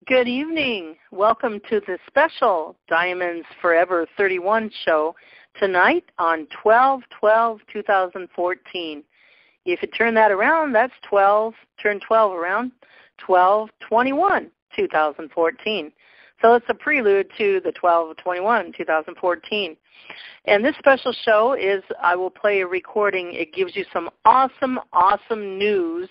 Good evening. Welcome to the special Diamonds Forever 31 show tonight on 12/12/2014. If you turn that around, that's 12, turn 12 around, 12/21/2014. So it's a prelude to the 12/21/2014. And this special show is, I will play a recording. It gives you some awesome, awesome news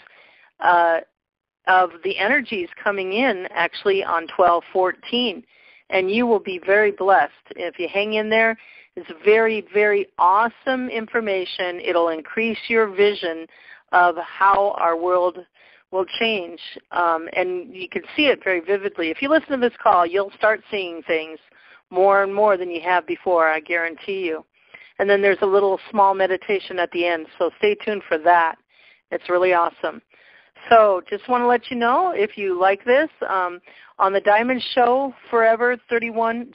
of the energies coming in actually on 12/14. And you will be very blessed. If you hang in there, it's very, very awesome information. It'll increase your vision of how our world will change. And you can see it very vividly. If you listen to this call, you'll start seeing things more and more than you have before, I guarantee you. And then there's a little small meditation at the end, so stay tuned for that. It's really awesome. So just want to let you know, if you like this, on the Diamonds Forever 31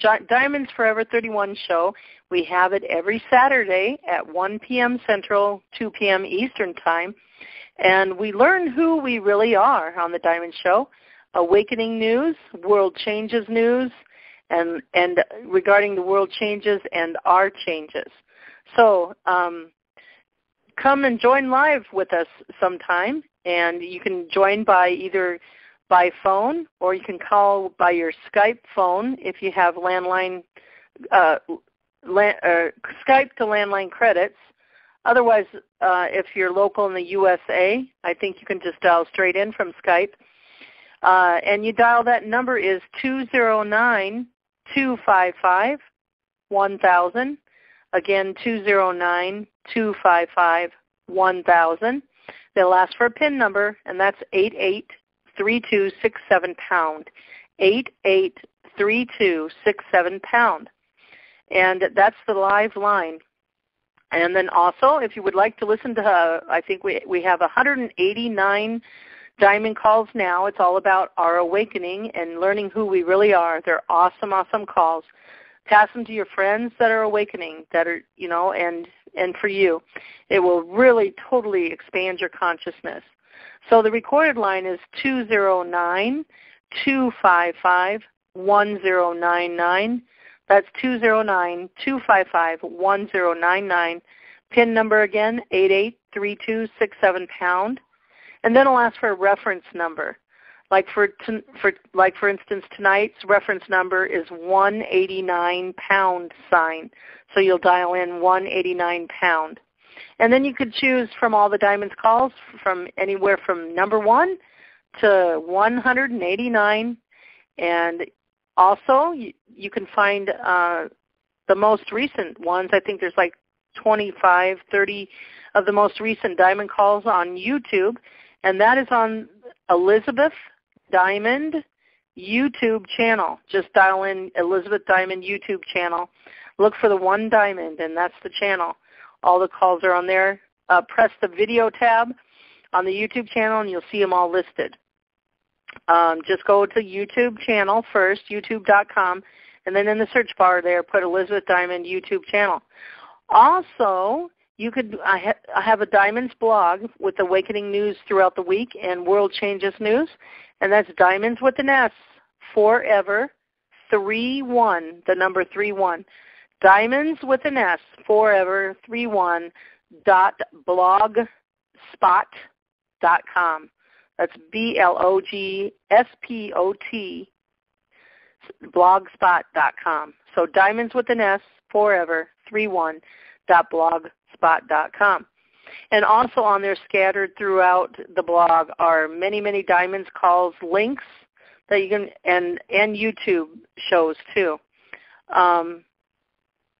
show, we have it every Saturday at 1 p.m. Central, 2 p.m. Eastern Time. And we learn who we really are on the Diamond Show, awakening news, world changes news, and regarding the world changes and our changes. So come and join live with us sometime. And you can join by either by phone or you can call by your Skype phone if you have landline, Skype to landline credits. Otherwise, if you're local in the USA, I think you can just dial straight in from Skype. And you dial, that number is 209-255-1000. Again, 209-255-1000. They'll ask for a PIN number, and that's 883267#, 883267#. And that's the live line. And then also, if you would like to listen to, I think we have 189 diamond calls now. It's all about our awakening and learning who we really are. They're awesome, awesome calls. Pass them to your friends that are awakening, that are, and for you. It will really totally expand your consciousness. So the recorded line is 209-255-1099. That's 209-255-1099. PIN number again, 883267#. And then I'll ask for a reference number. Like for instance, tonight's reference number is 189#. So you'll dial in 189#. And then you could choose from all the Diamonds calls from anywhere from number 1 to 189. And also you can find the most recent ones. I think there's like 25, 30 of the most recent Diamond calls on YouTube. And that is on Elizabeth Diamond YouTube channel. Just dial in Elizabeth Diamond YouTube channel. Look for the one diamond, and that's the channel. All the calls are on there. Press the video tab on the YouTube channel, and you'll see them all listed. Just go to YouTube channel first, youtube.com, and then in the search bar there, put Elizabeth Diamond YouTube channel. Also, I have a Diamonds blog with awakening news throughout the week and world changes news, and that's Diamonds with an S, Forever 31, the number 31. Diamonds with an S, Forever 31.blogspot.com. That's BLOGSPOT, blogspot.com. So Diamonds with an S, Forever 31.blogspot.com. And also on there, scattered throughout the blog, are many, many Diamonds calls links that you can, and YouTube shows too.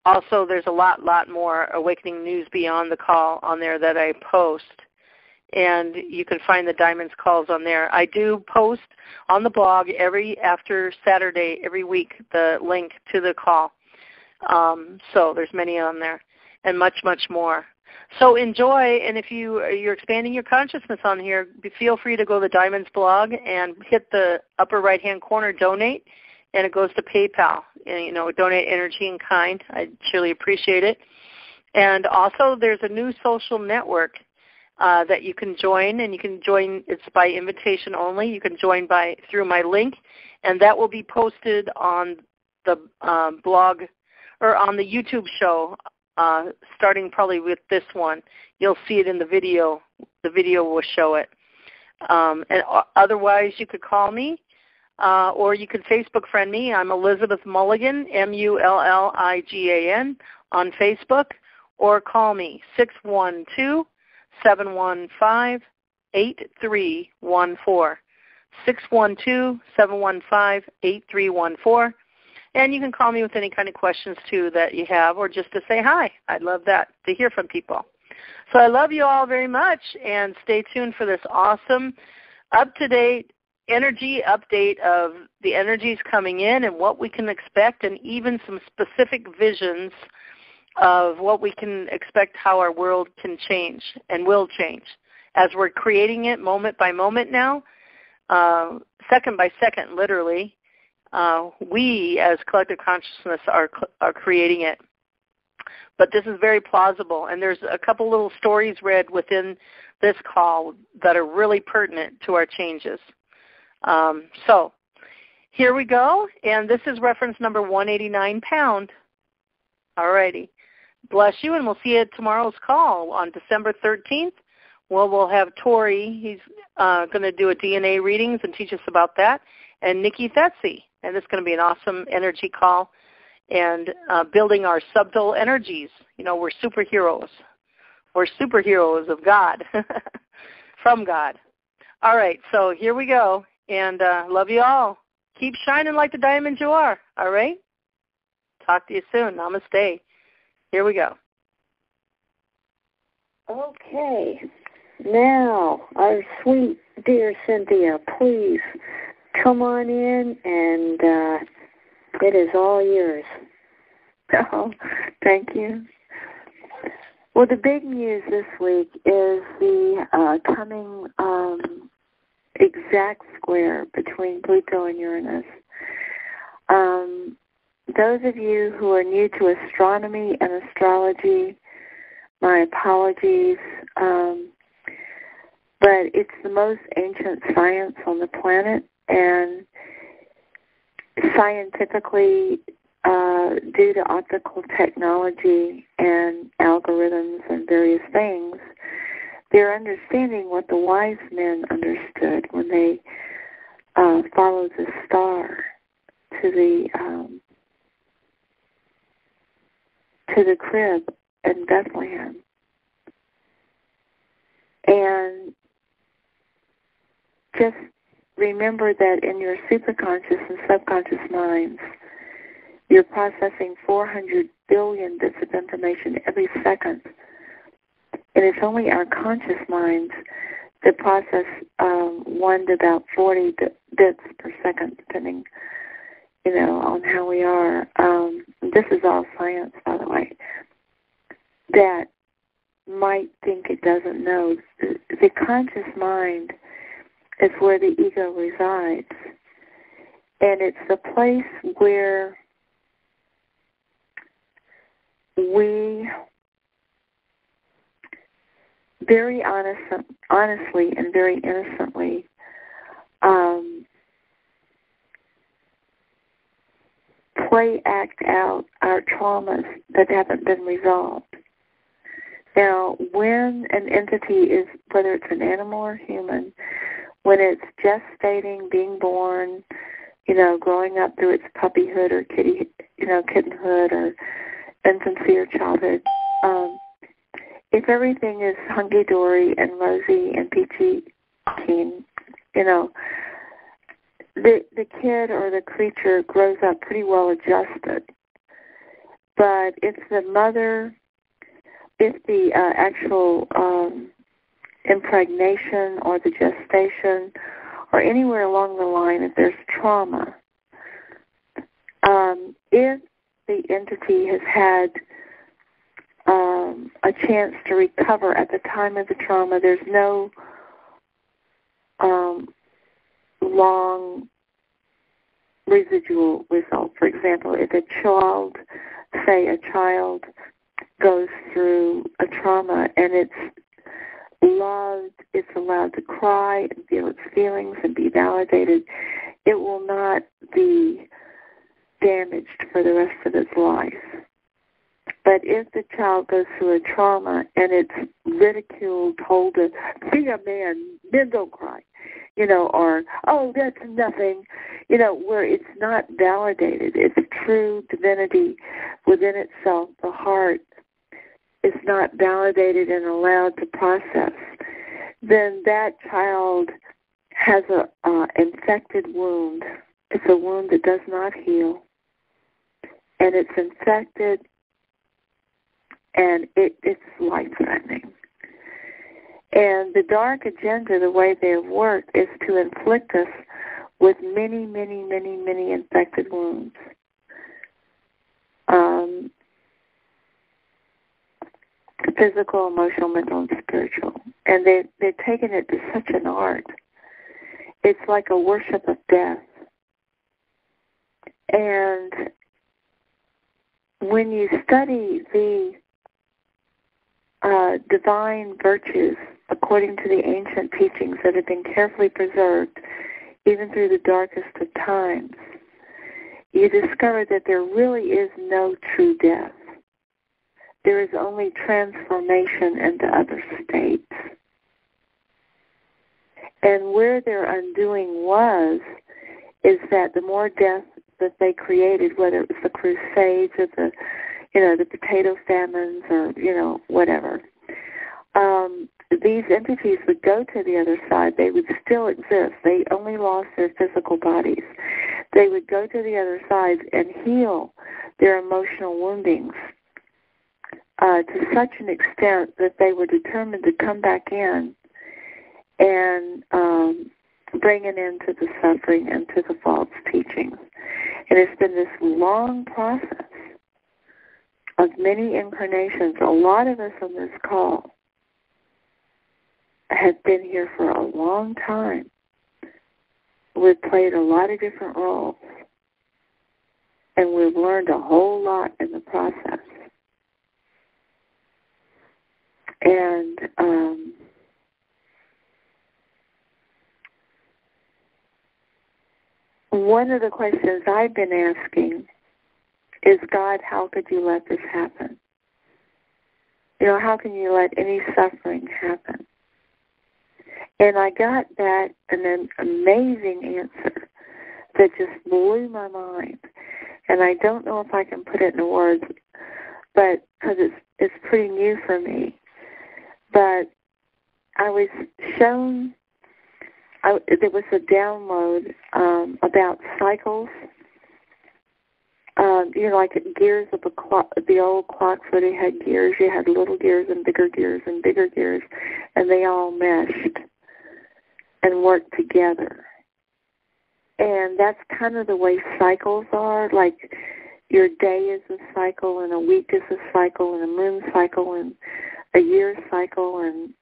Also, there's a lot more awakening news beyond the call on there that I post. And you can find the Diamonds calls on there. I do post on the blog after Saturday, every week, the link to the call. So there's many on there and much, much more. So enjoy, and if you're expanding your consciousness on here, feel free to go to the Diamonds blog and hit the upper right-hand corner, donate, and it goes to PayPal. And, donate energy in kind. I surely appreciate it. And also there's a new social network that you can join, and you can join, it's by invitation only. You can join through my link, and that will be posted on the blog or on the YouTube show, starting probably with this one. You'll see it in the video. The video will show it. And otherwise, you could call me, or you could Facebook friend me. I'm Elizabeth Mulligan, Mulligan, on Facebook, or call me, 612-715-8314. 612-715-8314. And you can call me with any kind of questions, too, that you have, or just to say hi. I'd love that, to hear from people. So I love you all very much, and stay tuned for this awesome, up-to-date energy update of the energies coming in and what we can expect, and even some specific visions of what we can expect, how our world can change and will change as we're creating it moment by moment now, second by second, literally. We, as collective consciousness, are creating it. But this is very plausible, and there's a couple little stories read within this call that are really pertinent to our changes. So here we go, and this is reference number 189 pound. All righty. Bless you, and we'll see you at tomorrow's call on December 13th. Well, we'll have Tori. He's going to do a DNA readings and teach us about that, and Nikki Thetsy. And it's going to be an awesome energy call, and building our subtle energies. You know, we're superheroes. We're superheroes of God, from God. All right, so here we go, and love you all. Keep shining like the diamond you are, all right? Talk to you soon. Namaste. Here we go. Okay. Now, our sweet dear Cynthia, please come on in, and it is all yours. Oh, thank you. Well, the big news this week is the coming exact square between Pluto and Uranus. Those of you who are new to astronomy and astrology, my apologies, but it's the most ancient science on the planet, and scientifically, due to optical technology and algorithms and various things, they're understanding what the wise men understood when they followed the star to the crib in Bethlehem. And just remember that in your superconscious and subconscious minds, you're processing 400 billion bits of information every second. And it's only our conscious minds that process 1 to about 40 bits per second, depending, on how we are. This is all science, by the way, that might think it doesn't know. The conscious mind is where the ego resides. And it's the place where we very honestly and very innocently act out our traumas that haven't been resolved. Now, when an entity is, whether it's an animal or human, when it's gestating, being born, growing up through its puppyhood or kittenhood or infancy or childhood, if everything is hunky-dory and rosy and peachy keen, the kid or the creature grows up pretty well adjusted. But if the actual impregnation or the gestation or anywhere along the line, if there's trauma, if the entity has had a chance to recover at the time of the trauma, there's no long residual result. For example, if a child goes through a trauma and it's loved, it's allowed to cry and feel its feelings and be validated, it will not be damaged for the rest of its life. But if the child goes through a trauma and it's ridiculed, told to be a man, men don't cry, or, oh, that's nothing, where it's not validated, it's true divinity within itself, the heart is not validated and allowed to process, then that child has a infected wound. It's a wound that does not heal, and it's infected, and it's life-threatening. And the dark agenda, the way they have worked, is to inflict us with many, many, many, many infected wounds. Physical, emotional, mental, and spiritual. And they've taken it to such an art. It's like a worship of death. And when you study the divine virtues according to the ancient teachings that have been carefully preserved, even through the darkest of times, you discover that there really is no true death. There is only transformation into other states. And where their undoing is that the more death that they created, whether it was the Crusades or the potato famines or, whatever, these entities would go to the other side. They would still exist. They only lost their physical bodies. They would go to the other side and heal their emotional woundings to such an extent that they were determined to come back in and bring an end to the suffering and to the false teachings. And it's been this long process of many incarnations. A lot of us on this call have been here for a long time. We've played a lot of different roles, and we've learned a whole lot in the process. And one of the questions I've been asking is, God, how could you let this happen? How can you let any suffering happen? And I got back an amazing answer that just blew my mind. And I don't know if I can put it into words, but because it's pretty new for me. But I was shown, there was a download about cycles. Like gears of a clock, the old clocks where they had gears. You had little gears and bigger gears and bigger gears, and they all meshed and worked together. And that's kind of the way cycles are. Like your day is a cycle, and a week is a cycle, and a moon cycle, and a year cycle, and,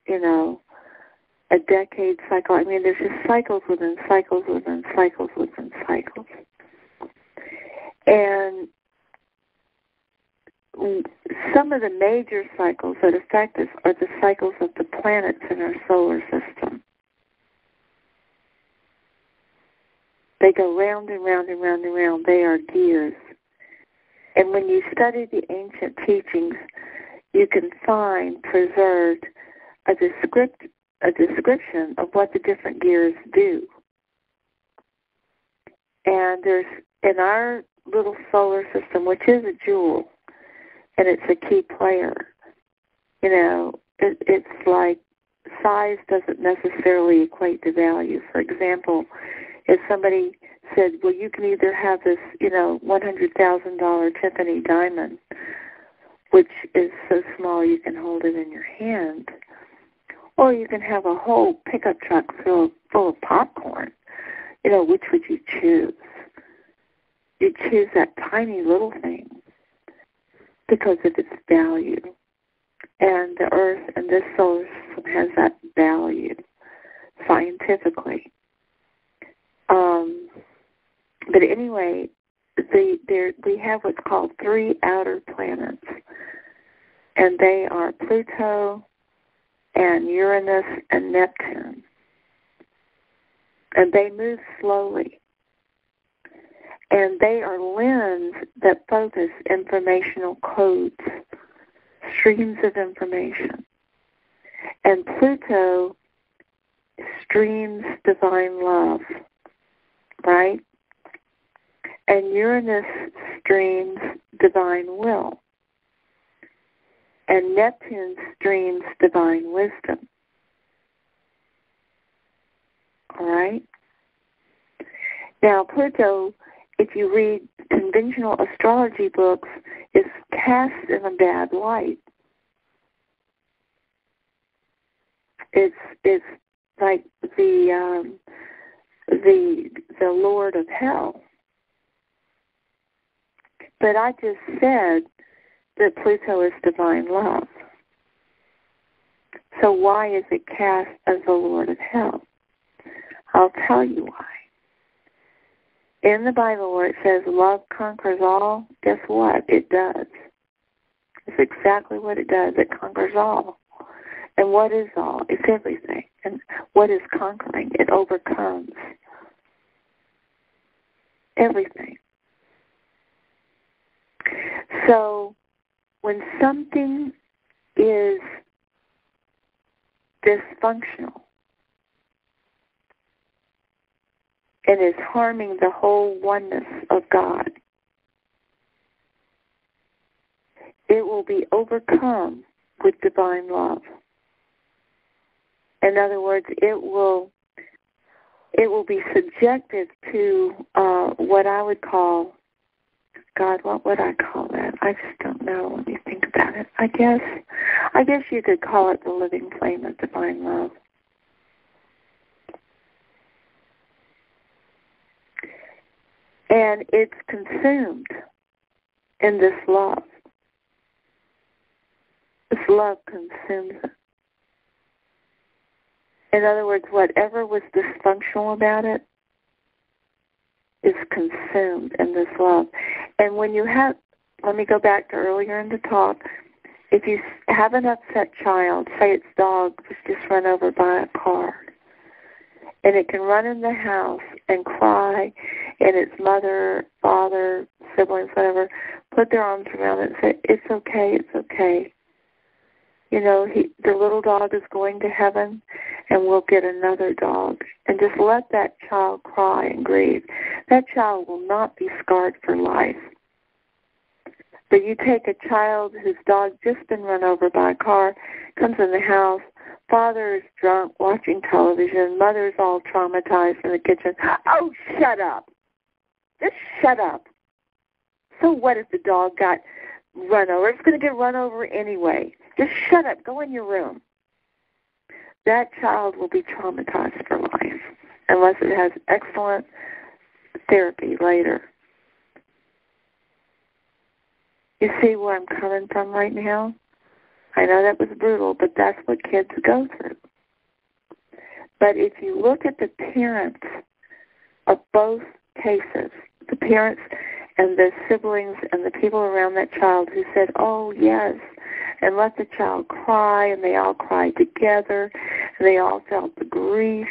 a decade cycle. I mean, there's just cycles within cycles within cycles within cycles. And some of the major cycles that affect us are the cycles of the planets in our solar system. They go round and round and round and round. They are gears. And when you study the ancient teachings, you can find preserved a description of what the different gears do. And there's, in our little solar system, which is a jewel, and it's a key player, it's like size doesn't necessarily equate to value. For example, if somebody said, well, you can either have this, $100,000 Tiffany diamond, which is so small you can hold it in your hand, or you can have a whole pickup truck full of popcorn. Which would you choose? You choose that tiny little thing because of its value. And the Earth and this solar system has that value scientifically. But anyway, we have what's called 3 outer planets, and they are Pluto, and Uranus and Neptune. And they move slowly. And they are lens that focus informational codes, streams of information. And Pluto streams divine love, right? And Uranus streams divine will. And Neptune streams divine wisdom. All right? Now, Pluto, if you read conventional astrology books, is cast in a bad light. It's like the Lord of Hell. But I just said that Pluto is divine love. So why is it cast as the Lord of Hell? I'll tell you why. In the Bible where it says love conquers all, guess what? It does. It's exactly what it does. It conquers all. And what is all? It's everything. And what is conquering? It overcomes everything. So when something is dysfunctional and is harming the whole oneness of God, it will be overcome with divine love. In other words, it will be subjected to what I would call, God, what would I call that? I just don't know. Let me think about it. I guess you could call it the living flame of divine love. And it's consumed in this love. This love consumes it. In other words, whatever was dysfunctional about it is consumed in this love. And when you have, let me go back to earlier in the talk, if you have an upset child, say its dog was just run over by a car, and it can run in the house and cry, and its mother, father, siblings, whatever, put their arms around it and say, it's okay, it's okay. You know, the little dog is going to heaven, and we'll get another dog. And just let that child cry and grieve. That child will not be scarred for life. But you take a child whose dog just been run over by a car, comes in the house, father is drunk, watching television, mother's all traumatized in the kitchen. Oh, shut up. Just shut up. So what if the dog got run over? It's going to get run over anyway. Just shut up. Go in your room. That child will be traumatized for life unless it has excellent therapy later. You see where I'm coming from right now? I know that was brutal, but that's what kids go through. But if you look at the parents of both cases, the parents and the siblings and the people around that child who said, oh, yes, and let the child cry, and they all cried together, and they all felt the grief.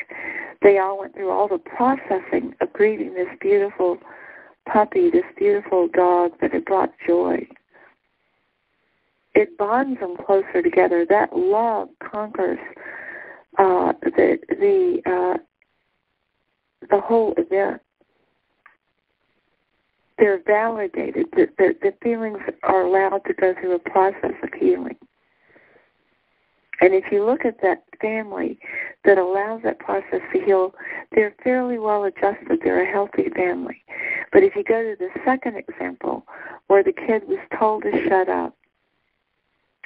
They all went through all the processing of grieving this beautiful puppy, this beautiful dog that had brought joy. It bonds them closer together. That love conquers the whole event. They're validated. The feelings are allowed to go through a process of healing. And if you look at that family that allows that process to heal, they're fairly well adjusted. They're a healthy family. But if you go to the second example, where the kid was told to shut up,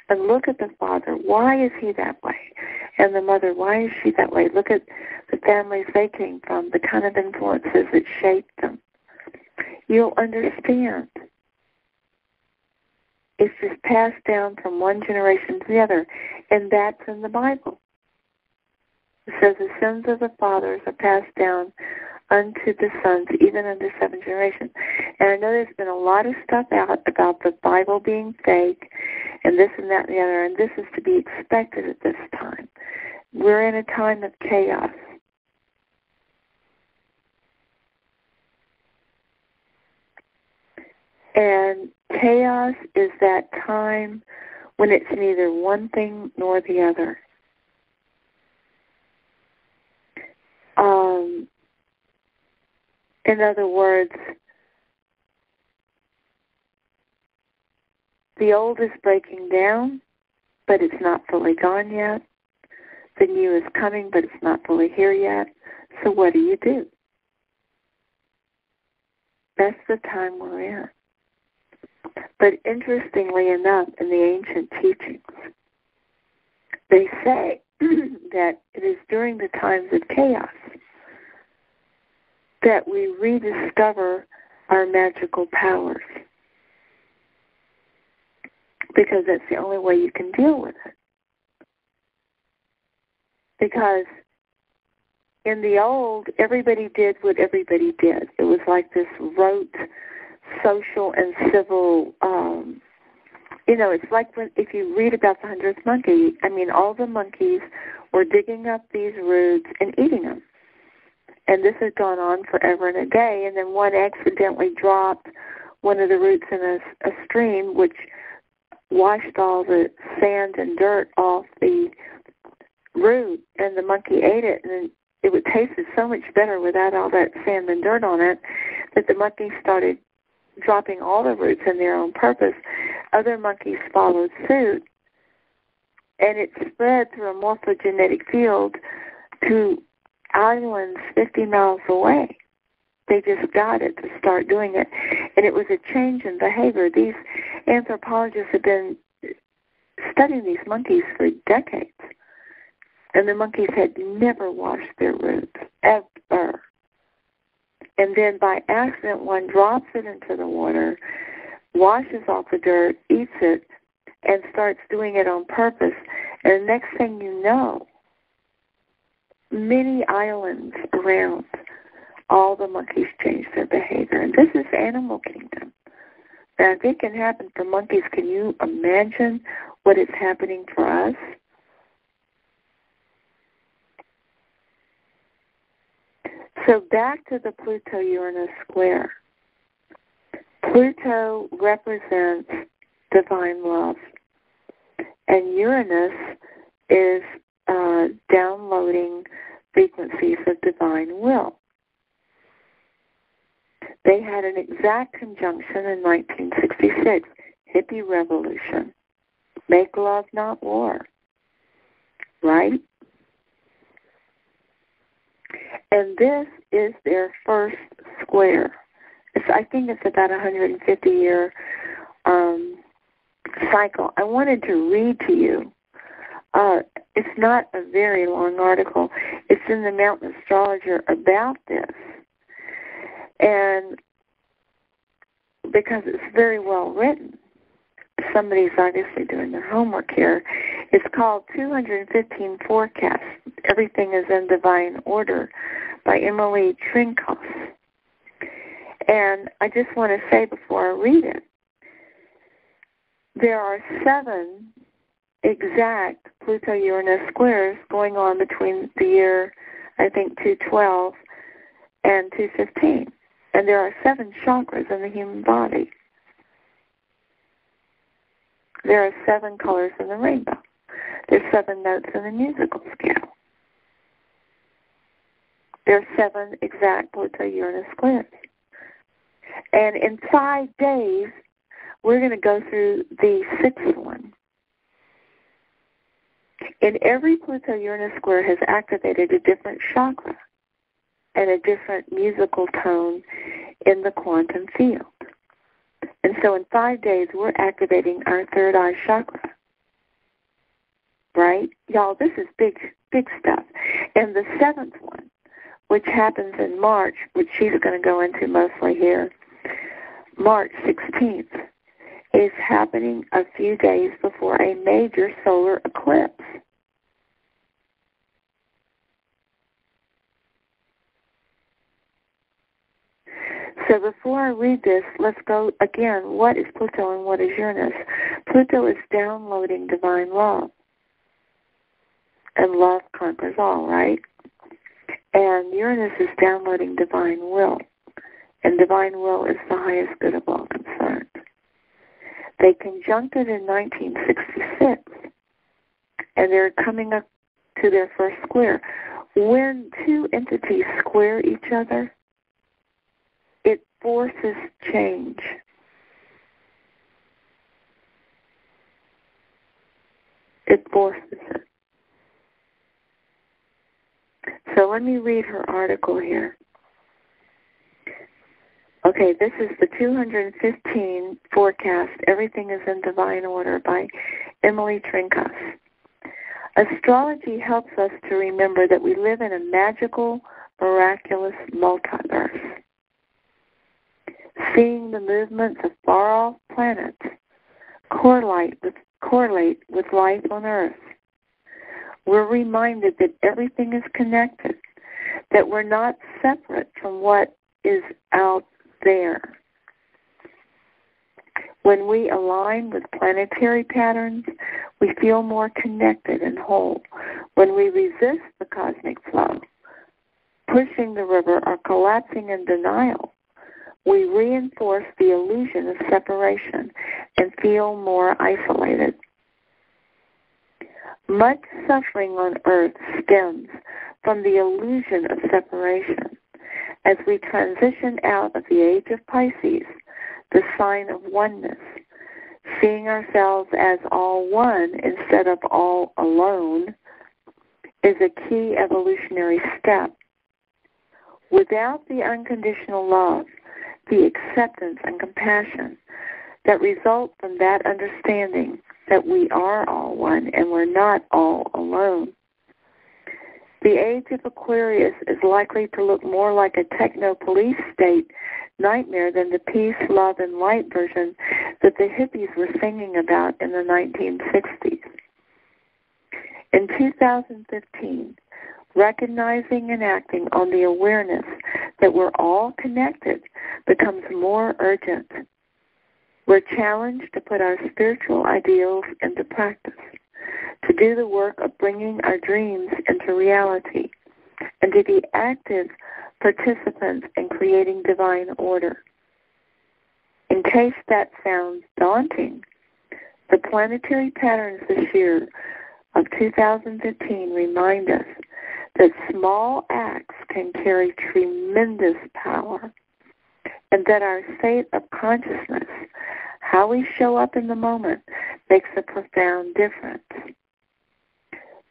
and look at the father, why is he that way? And the mother, why is she that way? Look at the families they came from, the kind of influences that shaped them. You'll understand. It's just passed down from one generation to the other, and that's in the Bible. It says the sins of the fathers are passed down unto the sons, even unto 7 generations. And I know there's been a lot of stuff out about the Bible being fake, and this and that and the other, and this is to be expected at this time. We're in a time of chaos. And chaos is that time when it's neither one thing nor the other. In other words, the old is breaking down, but it's not fully gone yet. The new is coming, but it's not fully here yet. So what do? That's the time we're in. But interestingly enough, in the ancient teachings, they say that it is during the times of chaos that we rediscover our magical powers, because that's the only way you can deal with it. Because in the old, everybody did what everybody did. It was like this rote social and civil, it's like if you read about the 100th monkey, all the monkeys were digging up these roots and eating them. And this has gone on forever and a day, and then one accidentally dropped one of the roots in a stream, which washed all the sand and dirt off the root, and the monkey ate it, and it would tasted so much better without all that sand and dirt on it that the monkey started dropping all the roots in there on purpose. Other monkeys followed suit, and it spread through a morphogenetic field to islands 50 miles away. They just got it to start doing it, and it was a change in behavior. These anthropologists have been studying these monkeys for decades, and the monkeys had never washed their roots, ever. And then by accident, one drops it into the water, washes off the dirt, eats it, and starts doing it on purpose. And the next thing you know, many islands around, all the monkeys change their behavior. And this is the animal kingdom. Now, if it can happen for monkeys, can you imagine what is happening for us? So back to the Pluto-Uranus square. Pluto represents divine love, and Uranus is downloading frequencies of divine will. They had an exact conjunction in 1966, hippie revolution. Make love, not war. Right? And this is their first square. I think it's about 150-year cycle. I wanted to read to you. It's not a very long article. It's in the Mountain Astrologer about this. And because it's very well written, somebody's obviously doing their homework here. It's called 215 Forecasts. Everything is in Divine Order by Emily Trinkoff. And I just want to say before I read it, there are 7 exact Pluto-Uranus squares going on between the year, I think, 212 and 215. And there are 7 chakras in the human body. There are 7 colors in the rainbow. There's 7 notes in the musical scale. There are 7 exact Pluto-Uranus squares. And in 5 days, we're going to go through the 6th one. And every Pluto-Uranus square has activated a different chakra and a different musical tone in the quantum field. And so in 5 days, we're activating our third eye chakra. Right? Y'all, this is big, big stuff. And the 7th one, which happens in March, which she's going to go into mostly here, March 16th, is happening a few days before a major solar eclipse. So before I read this, let's go again. What is Pluto and what is Uranus? Pluto is downloading divine love. and love conquers all, right? And Uranus is downloading divine will, and divine will is the highest good of all concerned. They conjuncted in 1966, and they're coming up to their first square. When two entities square each other, it forces change. It forces it. So let me read her article here. Okay, this is the 215 forecast, Everything is in Divine Order by Emily Trinkas. Astrology helps us to remember that we live in a magical, miraculous multiverse. Seeing the movements of far-off planets correlate with life on Earth. We're reminded that everything is connected, that we're not separate from what is out there. When we align with planetary patterns, we feel more connected and whole. When we resist the cosmic flow, pushing the river or collapsing in denial, we reinforce the illusion of separation and feel more isolated. Much suffering on Earth stems from the illusion of separation. As we transition out of the age of Pisces, the sign of oneness, seeing ourselves as all one instead of all alone, is a key evolutionary step. Without the unconditional love, the acceptance and compassion that result from that understanding that we are all one and we're not all alone, the age of Aquarius is likely to look more like a techno-police state nightmare than the peace, love, and light version that the hippies were singing about in the 1960s. In 2015, recognizing and acting on the awareness that we're all connected becomes more urgent. We're challenged to put our spiritual ideals into practice, to do the work of bringing our dreams into reality, and to be active participants in creating divine order. In case that sounds daunting, the planetary patterns this year of 2015 remind us that small acts can carry tremendous power, and that our state of consciousness, how we show up in the moment, makes a profound difference.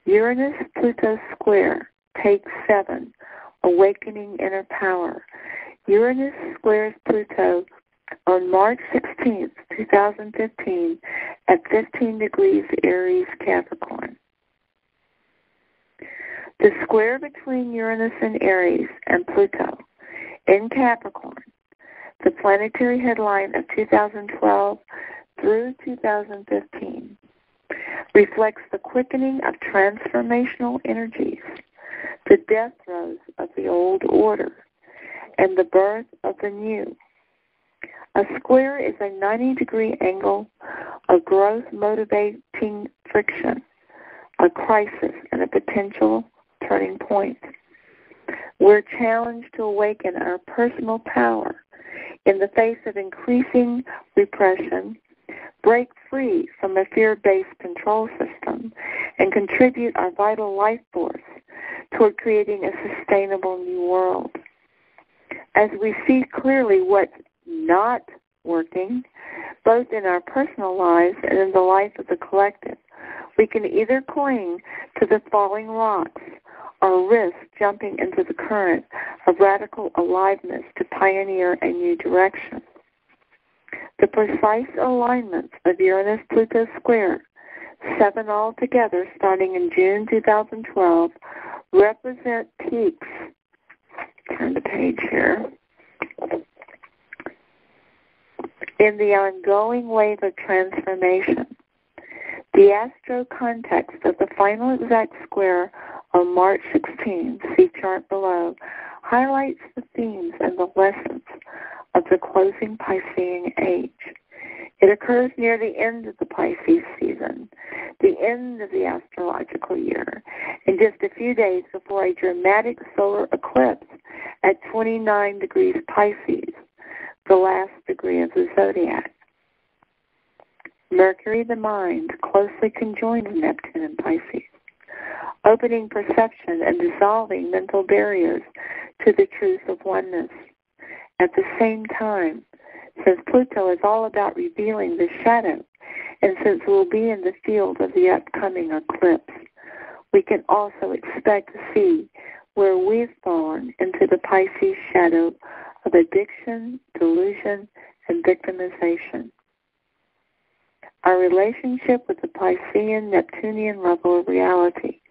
Uranus-Pluto square, take 7, awakening inner power. Uranus squares Pluto on March 16th, 2015 at 15 degrees Aries Capricorn. The square between Uranus and Aries and Pluto in Capricorn, the planetary headline of 2012 through 2015, reflects the quickening of transformational energies, the death throes of the old order, and the birth of the new. A square is a 90-degree angle of growth-motivating friction, a crisis, and a potential turning point. We're challenged to awaken our personal power in the face of increasing repression, break free from a fear-based control system, and contribute our vital life force toward creating a sustainable new world. As we see clearly what's not working, both in our personal lives and in the life of the collective, we can either cling to the falling rocks or risk jumping into the current of radical aliveness to pioneer a new direction. The precise alignments of Uranus-Pluto square, 7 altogether starting in June 2012, represent peaks. Turn the page here. In the ongoing wave of transformation. The astro context of the final exact square on March 16, see chart below, highlights the themes and the lessons of the closing Piscean age. It occurs near the end of the Pisces season, the end of the astrological year, and just a few days before a dramatic solar eclipse at 29 degrees Pisces, the last degree of the zodiac. Mercury, the mind, closely conjoined with Neptune and Pisces, opening perception and dissolving mental barriers to the truth of oneness. At the same time, since Pluto is all about revealing the shadow, and since we'll be in the field of the upcoming eclipse, we can also expect to see where we've fallen into the Pisces shadow of addiction, delusion, and victimization. Our relationship with the Piscean, Neptunian level of reality,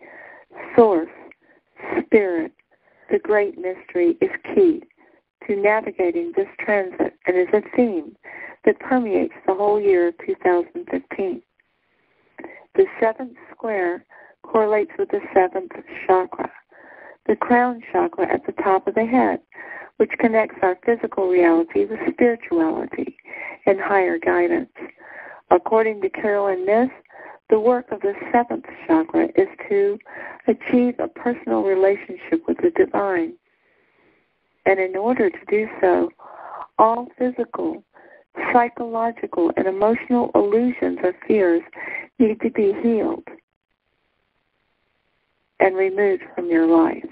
source, spirit, the great mystery, is key to navigating this transit and is a theme that permeates the whole year of 2015. The seventh square correlates with the seventh chakra, the crown chakra at the top of the head, which connects our physical reality with spirituality and higher guidance. According to Carolyn Myss, the work of the seventh chakra is to achieve a personal relationship with the divine. And in order to do so, all physical, psychological, and emotional illusions or fears need to be healed and removed from your life.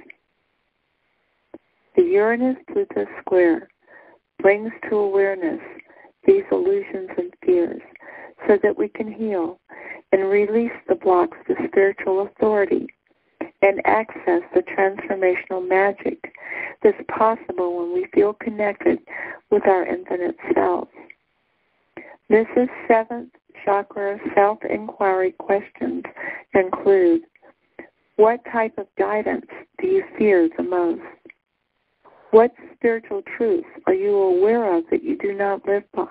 The Uranus-Pluto square brings to awareness these illusions and fears so that we can heal and release the blocks to spiritual authority and access the transformational magic that's possible when we feel connected with our infinite self. Mrs. Seventh Chakra self-inquiry questions include: what type of guidance do you fear the most? What spiritual truths are you aware of that you do not live by?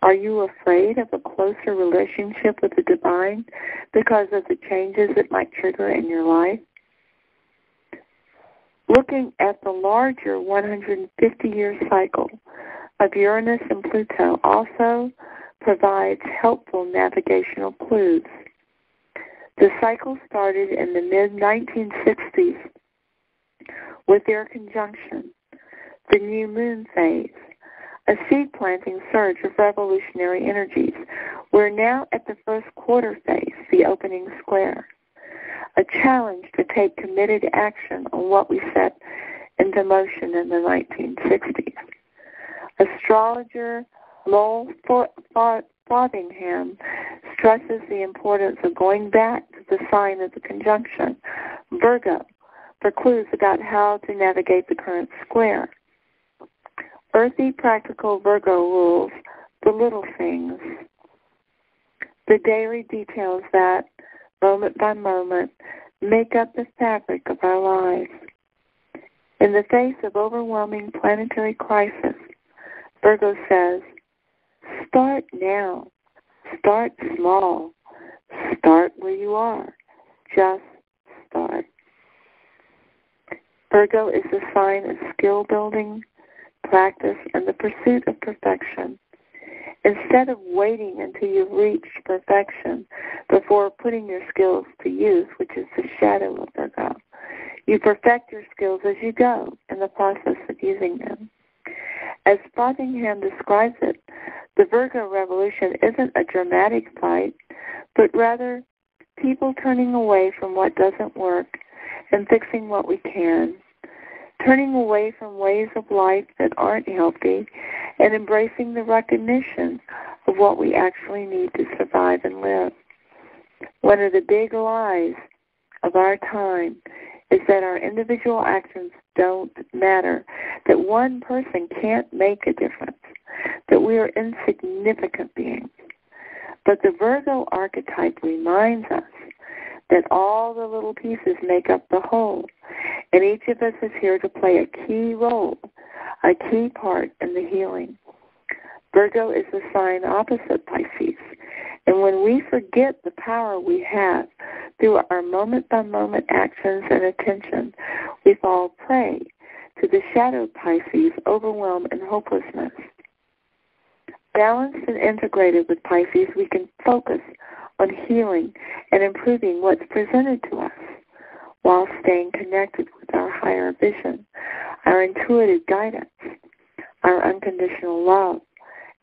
Are you afraid of a closer relationship with the divine because of the changes it might trigger in your life? Looking at the larger 150-year cycle of Uranus and Pluto also provides helpful navigational clues. The cycle started in the mid-1960s with their conjunction, the new moon phase, a seed-planting surge of revolutionary energies. We're now at the first quarter phase, the opening square, a challenge to take committed action on what we set into motion in the 1960s. Astrologer Lowell Frothingham stresses the importance of going back to the sign of the conjunction, Virgo, for clues about how to navigate the current square. Earthy, practical Virgo rules the little things, the daily details that, moment by moment, make up the fabric of our lives. In the face of overwhelming planetary crisis, Virgo says, start now. Start small. Start where you are. Just start. Virgo is the sign of skill building, practice, and the pursuit of perfection. Instead of waiting until you've reached perfection before putting your skills to use, which is the shadow of Virgo, you perfect your skills as you go in the process of using them. As Frothingham describes it, the Virgo revolution isn't a dramatic fight, but rather people turning away from what doesn't work and fixing what we can, turning away from ways of life that aren't healthy and embracing the recognition of what we actually need to survive and live. One of the big lies of our time is that our individual actions don't matter, that one person can't make a difference, that we are insignificant beings. But the Virgo archetype reminds us that all the little pieces make up the whole, and each of us is here to play a key role, a key part in the healing. Virgo is the sign opposite Pisces, and when we forget the power we have through our moment-by-moment actions and attention, we fall prey to the shadow Pisces, overwhelm and hopelessness. Balanced and integrated with Pisces, we can focus on healing and improving what's presented to us while staying connected with our higher vision, our intuitive guidance, our unconditional love,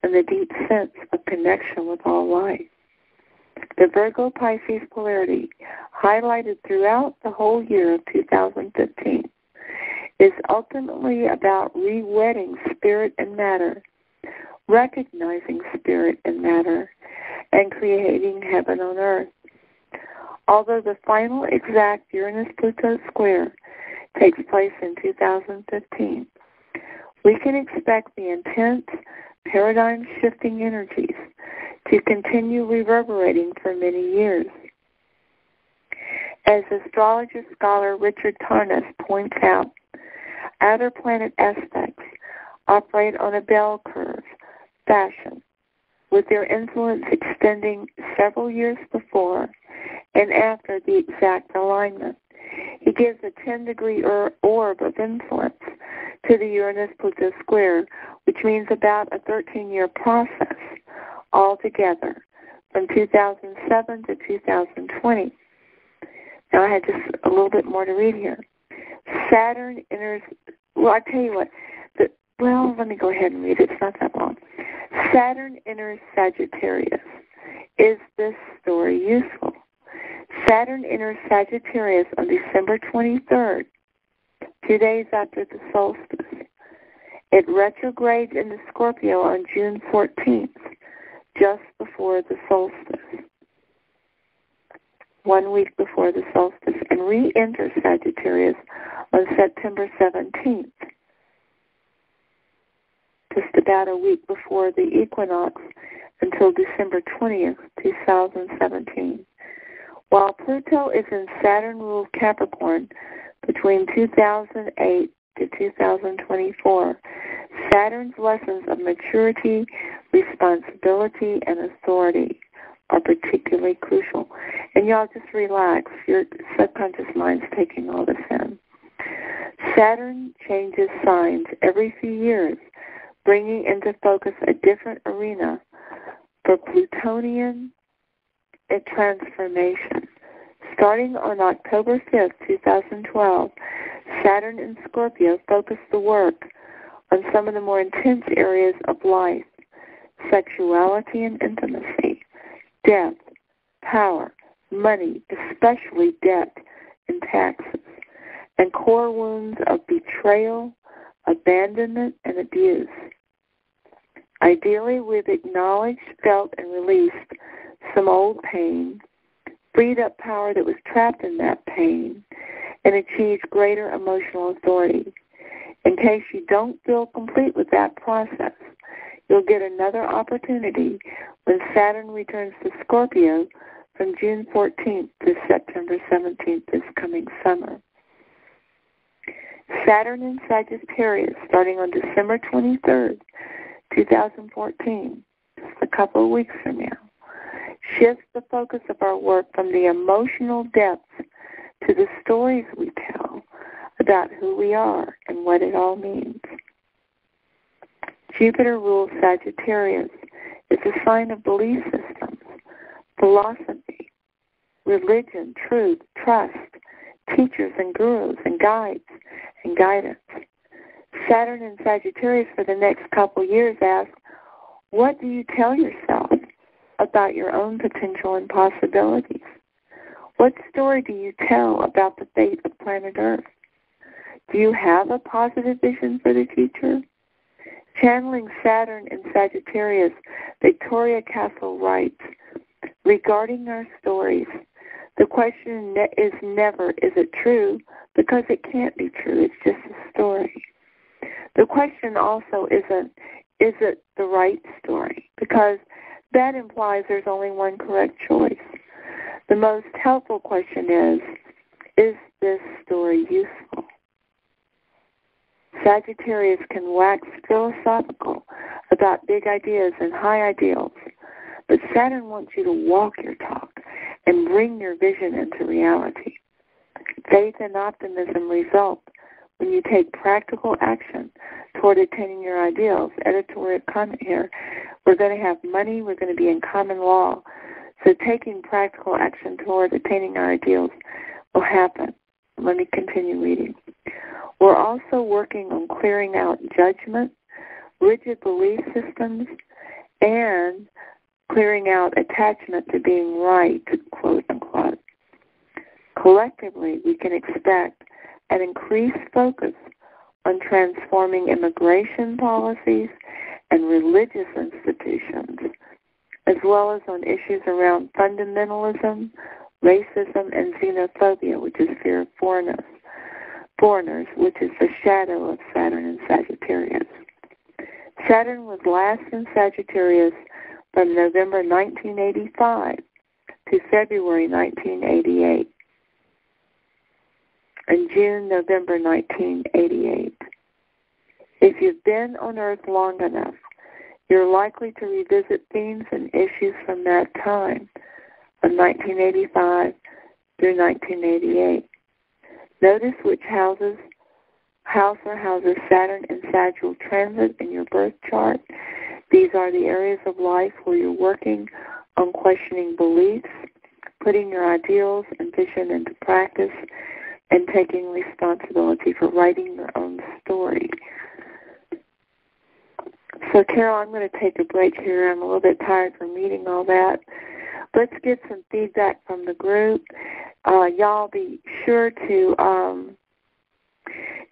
and the deep sense of connection with all life. The Virgo-Pisces polarity, highlighted throughout the whole year of 2015, is ultimately about re-wedding spirit and matter, recognizing spirit and matter, and creating heaven on earth. Although the final exact Uranus-Pluto square takes place in 2015, we can expect the intense, paradigm-shifting energies to continue reverberating for many years. As astrologer scholar Richard Tarnas points out, outer planet aspects operate on a bell curve fashion, with their influence extending several years before and after the exact alignment. He gives a 10-degree orb of influence to the Uranus-Pluto square, which means about a 13-year process altogether from 2007 to 2020. Now I had just a little bit more to read here. Saturn enters, well, I tell you what, let me go ahead and read it. It's not that long. Saturn enters Sagittarius. Is this story useful? Saturn enters Sagittarius on December 23rd, 2 days after the solstice. It retrogrades into Scorpio on June 14th, just before the solstice, 1 week before the solstice, and re-enters Sagittarius on September 17th, just about a week before the equinox, until December 20th, 2017. While Pluto is in Saturn-ruled Capricorn between 2008 to 2024, Saturn's lessons of maturity, responsibility, and authority are particularly crucial. And y'all just relax. Your subconscious mind's taking all this in. Saturn changes signs every few years, bringing into focus a different arena for Plutonian transformation. Starting on October 5th, 2012, Saturn in Scorpio focused the work on some of the more intense areas of life: sexuality and intimacy, death, power, money, especially debt and taxes, and core wounds of betrayal, abandonment, and abuse. Ideally, we've acknowledged, felt, and released some old pain, freed up power that was trapped in that pain, and achieved greater emotional authority. In case you don't feel complete with that process, you'll get another opportunity when Saturn returns to Scorpio from June 14th to September 17th this coming summer. Saturn in Sagittarius, starting on December 23rd, 2014, just a couple of weeks from now, shifts the focus of our work from the emotional depths to the stories we tell about who we are and what it all means. Jupiter rules Sagittarius. It's a sign of belief systems, philosophy, religion, truth, trust, teachers and gurus and guides and guidance. Saturn in Sagittarius for the next couple years asks, what do you tell yourself about your own potential and possibilities? What story do you tell about the fate of planet Earth? Do you have a positive vision for the future? Channeling Saturn in Sagittarius, Victoria Castle writes, regarding our stories, the question is never, is it true? Because it can't be true. It's just a story. The question also isn't, is it the right story? Because that implies there's only one correct choice. The most helpful question is this story useful? Sagittarius can wax philosophical about big ideas and high ideals, but Saturn wants you to walk your talk and bring your vision into reality. Faith and optimism result when you take practical action toward attaining your ideals. Editorial comment here. We're going to have money. We're going to be in common law. So taking practical action toward attaining our ideals will happen. Let me continue reading. We're also working on clearing out judgment, rigid belief systems, and clearing out attachment to being right, quote unquote. Collectively, we can expect an increased focus on transforming immigration policies and religious institutions, as well as on issues around fundamentalism, racism, and xenophobia, which is fear of foreigners, which is the shadow of Saturn in Sagittarius. Saturn was last in Sagittarius from November 1985 to February 1988, and November 1988. If you've been on Earth long enough, you're likely to revisit themes and issues from that time, from 1985 through 1988. Notice which house or houses Saturn and Sagittal transit in your birth chart. These are the areas of life where you're working on questioning beliefs, putting your ideals and vision into practice, and taking responsibility for writing your own story. So, Carol, I'm going to take a break here. I'm a little bit tired from reading all that. Let's get some feedback from the group. Y'all be sure to,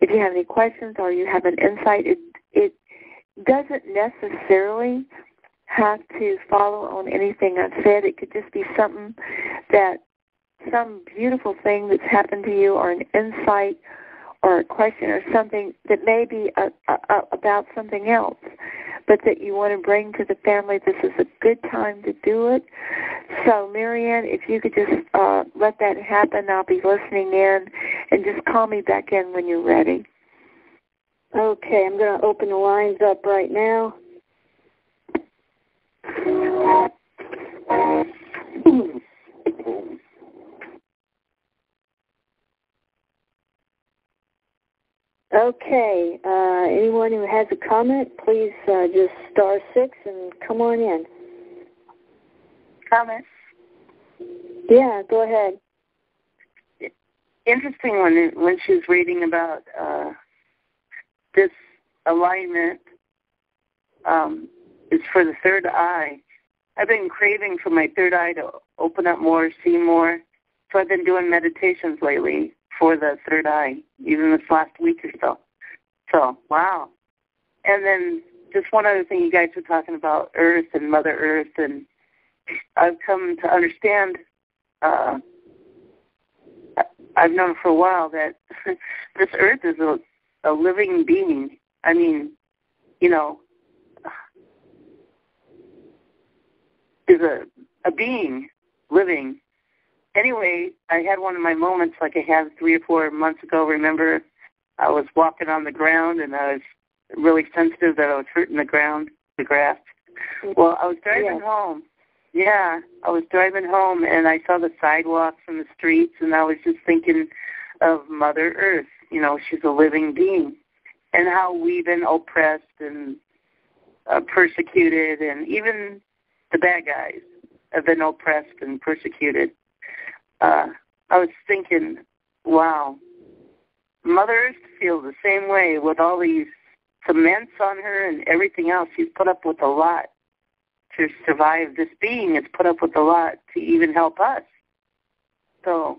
if you have any questions or you have an insight, it doesn't necessarily have to follow on anything I've said. It could just be something that, some beautiful thing that's happened to you, or an insight or a question or something that may be about something else, but that you want to bring to the family. This is a good time to do it. So, Marianne, if you could just let that happen, I'll be listening in, and just call me back in when you're ready. Okay, I'm going to open the lines up right now. Okay, anyone who has a comment, please just star 6 and come on in. Comment? Yeah, go ahead. Interesting when she was reading about this alignment is for the third eye. I've been craving for my third eye to open up more, see more. So I've been doing meditations lately for the third eye, even this last week or so. So, wow. And then just one other thing, you guys were talking about Earth and Mother Earth, and I've come to understand, I've known for a while that this Earth is a living being. I mean, you know, is a being living. Anyway, I had one of my moments like I had 3 or 4 months ago. Remember, I was walking on the ground, and I was really sensitive that I was hurting the ground, the grass. Well, I was driving home. Yeah, I was driving home, and I saw the sidewalks and the streets, and I was just thinking of Mother Earth. You know, she's a living being, and how we've been oppressed and persecuted, and even the bad guys have been oppressed and persecuted. I was thinking, wow, Mother Earth feels the same way with all these cements on her and everything else. She's put up with a lot to survive. This being has put up with a lot to even help us. So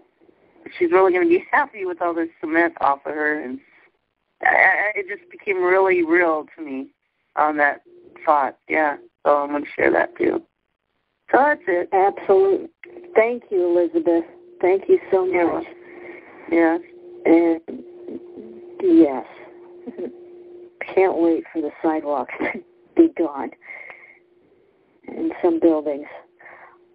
she's really going to be happy with all this cement off of her. And it just became really real to me on that thought. Yeah, so I'm going to share that too. So that's it. Absolutely. Thank you, Elizabeth. Thank you so much. Yes. And yes, can't wait for the sidewalks to be gone in some buildings.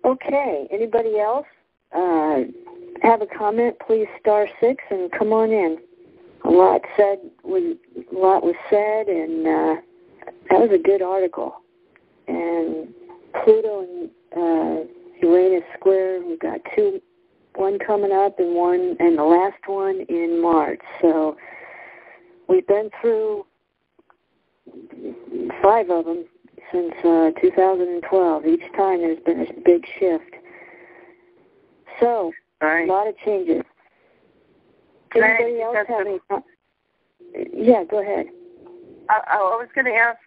Okay, anybody else have a comment? Please star 6 and come on in. A lot was said, and that was a good article. And Pluto and Uranus square, we've got one coming up and the last one in March. So we've been through 5 of them since 2012. Each time there's been a big shift. So, right. A lot of changes. Anybody else have any? Yeah, go ahead. I was going to ask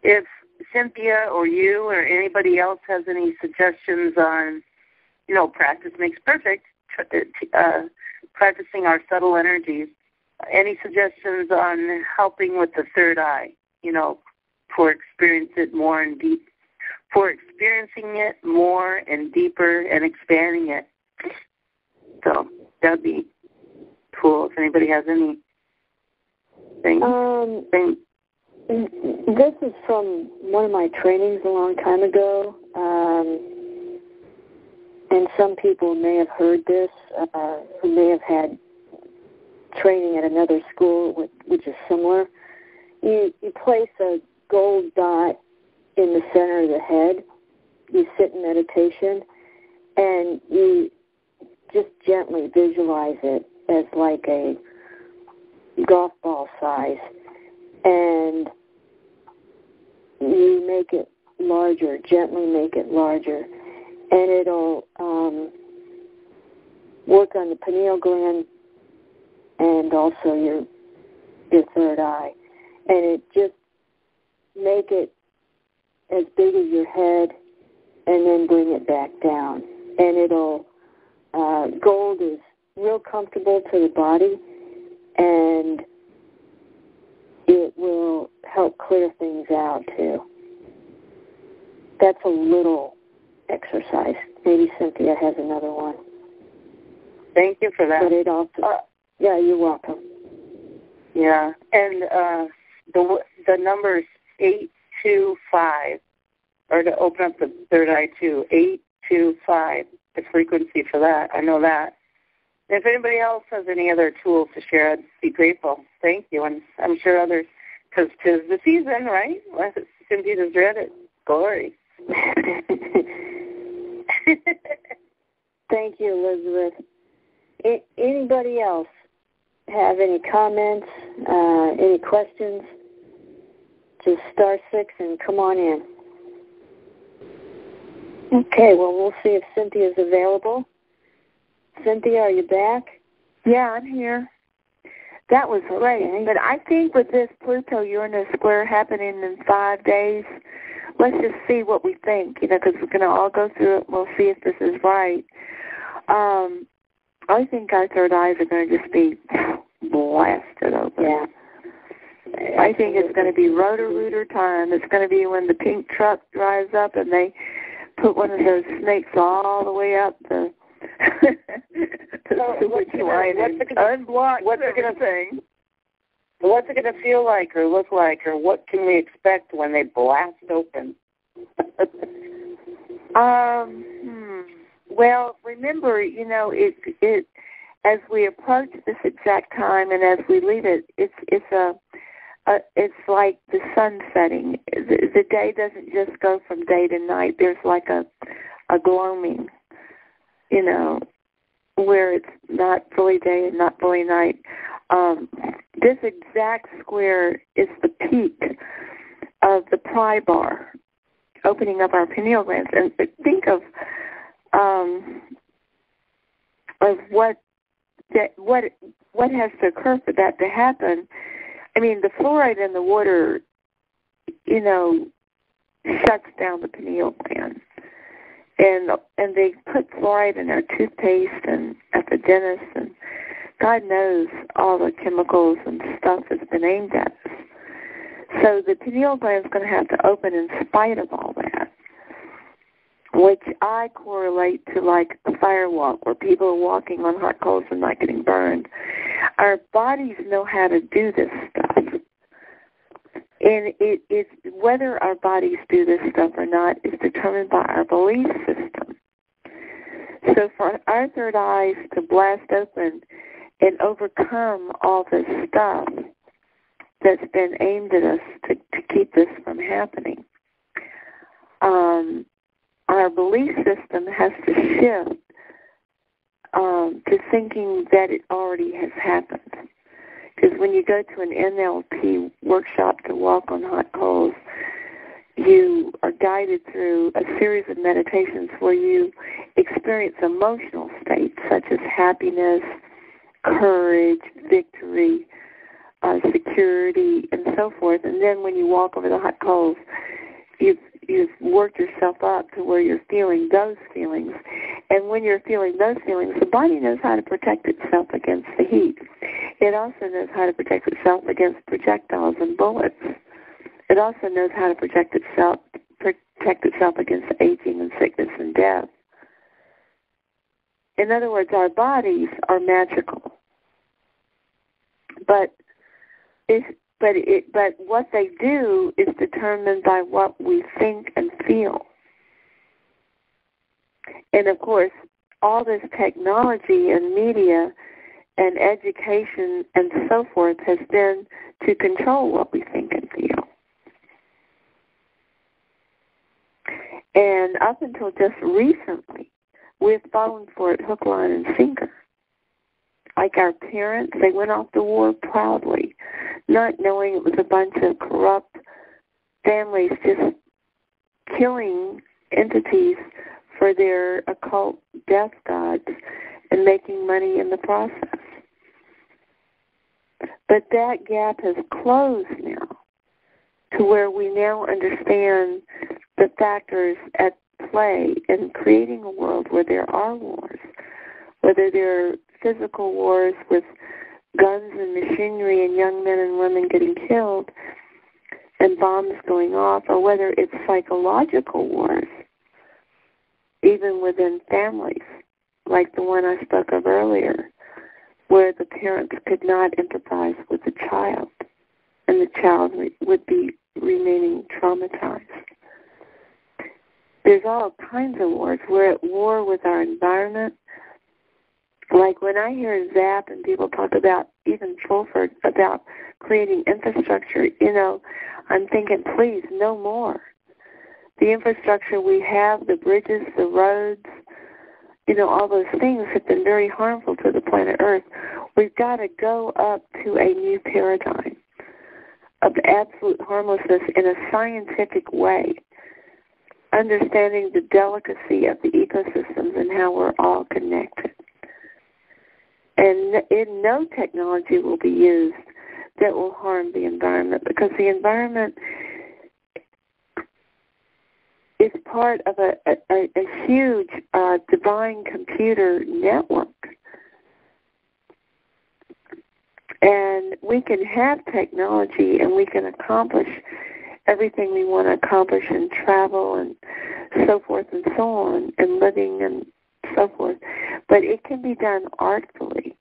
if Cynthia or you or anybody else has any suggestions on, practice makes perfect, practicing our subtle energies. Any suggestions on helping with the third eye, for experiencing it more and deeper and expanding it. So that'd be cool if anybody has any thing. This is from one of my trainings a long time ago, and some people may have heard this who may have had training at another school, which is similar. You place a gold dot in the center of the head. You sit in meditation, and you just gently visualize it as like a golf ball size, and you make it larger, gently make it larger, and it'll work on the pineal gland and also your third eye, and it just make it as big as your head, and then bring it back down, and it'll gold is real comfortable to the body, and it will help clear things out too. That's a little exercise. Maybe Cynthia has another one. Thank you for that. But it also, yeah, you're welcome. Yeah, and the numbers 825, or to open up the third eye too, 825, the frequency for that. I know that. And if anybody else has any other tools to share, I'd be grateful. Thank you, and I'm sure others, because 'tis the season, right? Cynthia just read it. Glory. Thank you, Elizabeth. Anybody else have any comments, any questions? Just *6 and come on in. Okay, well, we'll see if Cynthia's available. Cynthia, are you back? Yeah, I'm here. That was great. Okay. But I think with this Pluto-Uranus square happening in 5 days, let's just see what we think, because we're going to all go through it. We'll see if this is right. I think our third eyes are going to just be blasted open. Yeah. I think it's going to be Roto-Rooter time. It's going to be when the pink truck drives up and they put one of those snakes all the way up the sewage line and unblock everything. What's it going to feel like or look like, or what can we expect when they blast open? Well, remember, it as we approach this exact time and as we leave it, it's like the sun setting. The day doesn't just go from day to night. There's like a gloaming, where it's not fully day and not fully night. This exact square is the peak of the pry bar, opening up our pineal glands. And think of what has to occur for that to happen. I mean, the fluoride in the water, shuts down the pineal gland. And they put fluoride in our toothpaste and at the dentist, and God knows all the chemicals and stuff that's been aimed at us. So the pineal gland is going to have to open in spite of all that, which I correlate to like a fire walk where people are walking on hot coals and not getting burned. Our bodies know how to do this stuff. And it's whether our bodies do this stuff or not is determined by our belief system. So for our third eyes to blast open and overcome all this stuff that's been aimed at us to keep this from happening, our belief system has to shift to thinking that it already has happened. Because when you go to an NLP workshop to walk on hot coals, you are guided through a series of meditations where you experience emotional states such as happiness, courage, victory, security, and so forth. And then when you walk over the hot coals, you've worked yourself up to where you're feeling those feelings. And when you're feeling those feelings, the body knows how to protect itself against the heat. It also knows how to protect itself against projectiles and bullets. It also knows how to protect itself against aging and sickness and death. In other words, our bodies are magical. But what they do is determined by what we think and feel. And of course, all this technology and media and education and so forth has been to control what we think and feel. And up until just recently, we've fallen for it hook, line, and sinker. Like our parents, they went off to war proudly, not knowing it was a bunch of corrupt families just killing entities for their occult death gods and making money in the process. But that gap has closed now to where we now understand the factors at play in creating a world where there are wars, whether they're physical wars with guns and machinery and young men and women getting killed and bombs going off, or whether it's psychological wars, even within families, like the one I spoke of earlier, where the parents could not empathize with the child, and the child would be remaining traumatized. There's all kinds of wars. We're at war with our environment. Like when I hear ZAP and people talk about, even Fulford, about creating infrastructure, I'm thinking, please, no more. The infrastructure we have, the bridges, the roads, all those things have been very harmful to the planet Earth. We've got to go up to a new paradigm of absolute harmlessness in a scientific way, understanding the delicacy of the ecosystems and how we're all connected. And no technology will be used that will harm the environment, because the environment is part of a huge divine computer network. And we can have technology and we can accomplish everything we want to accomplish in travel and so forth and so on, and living and so forth. But it can be done artfully.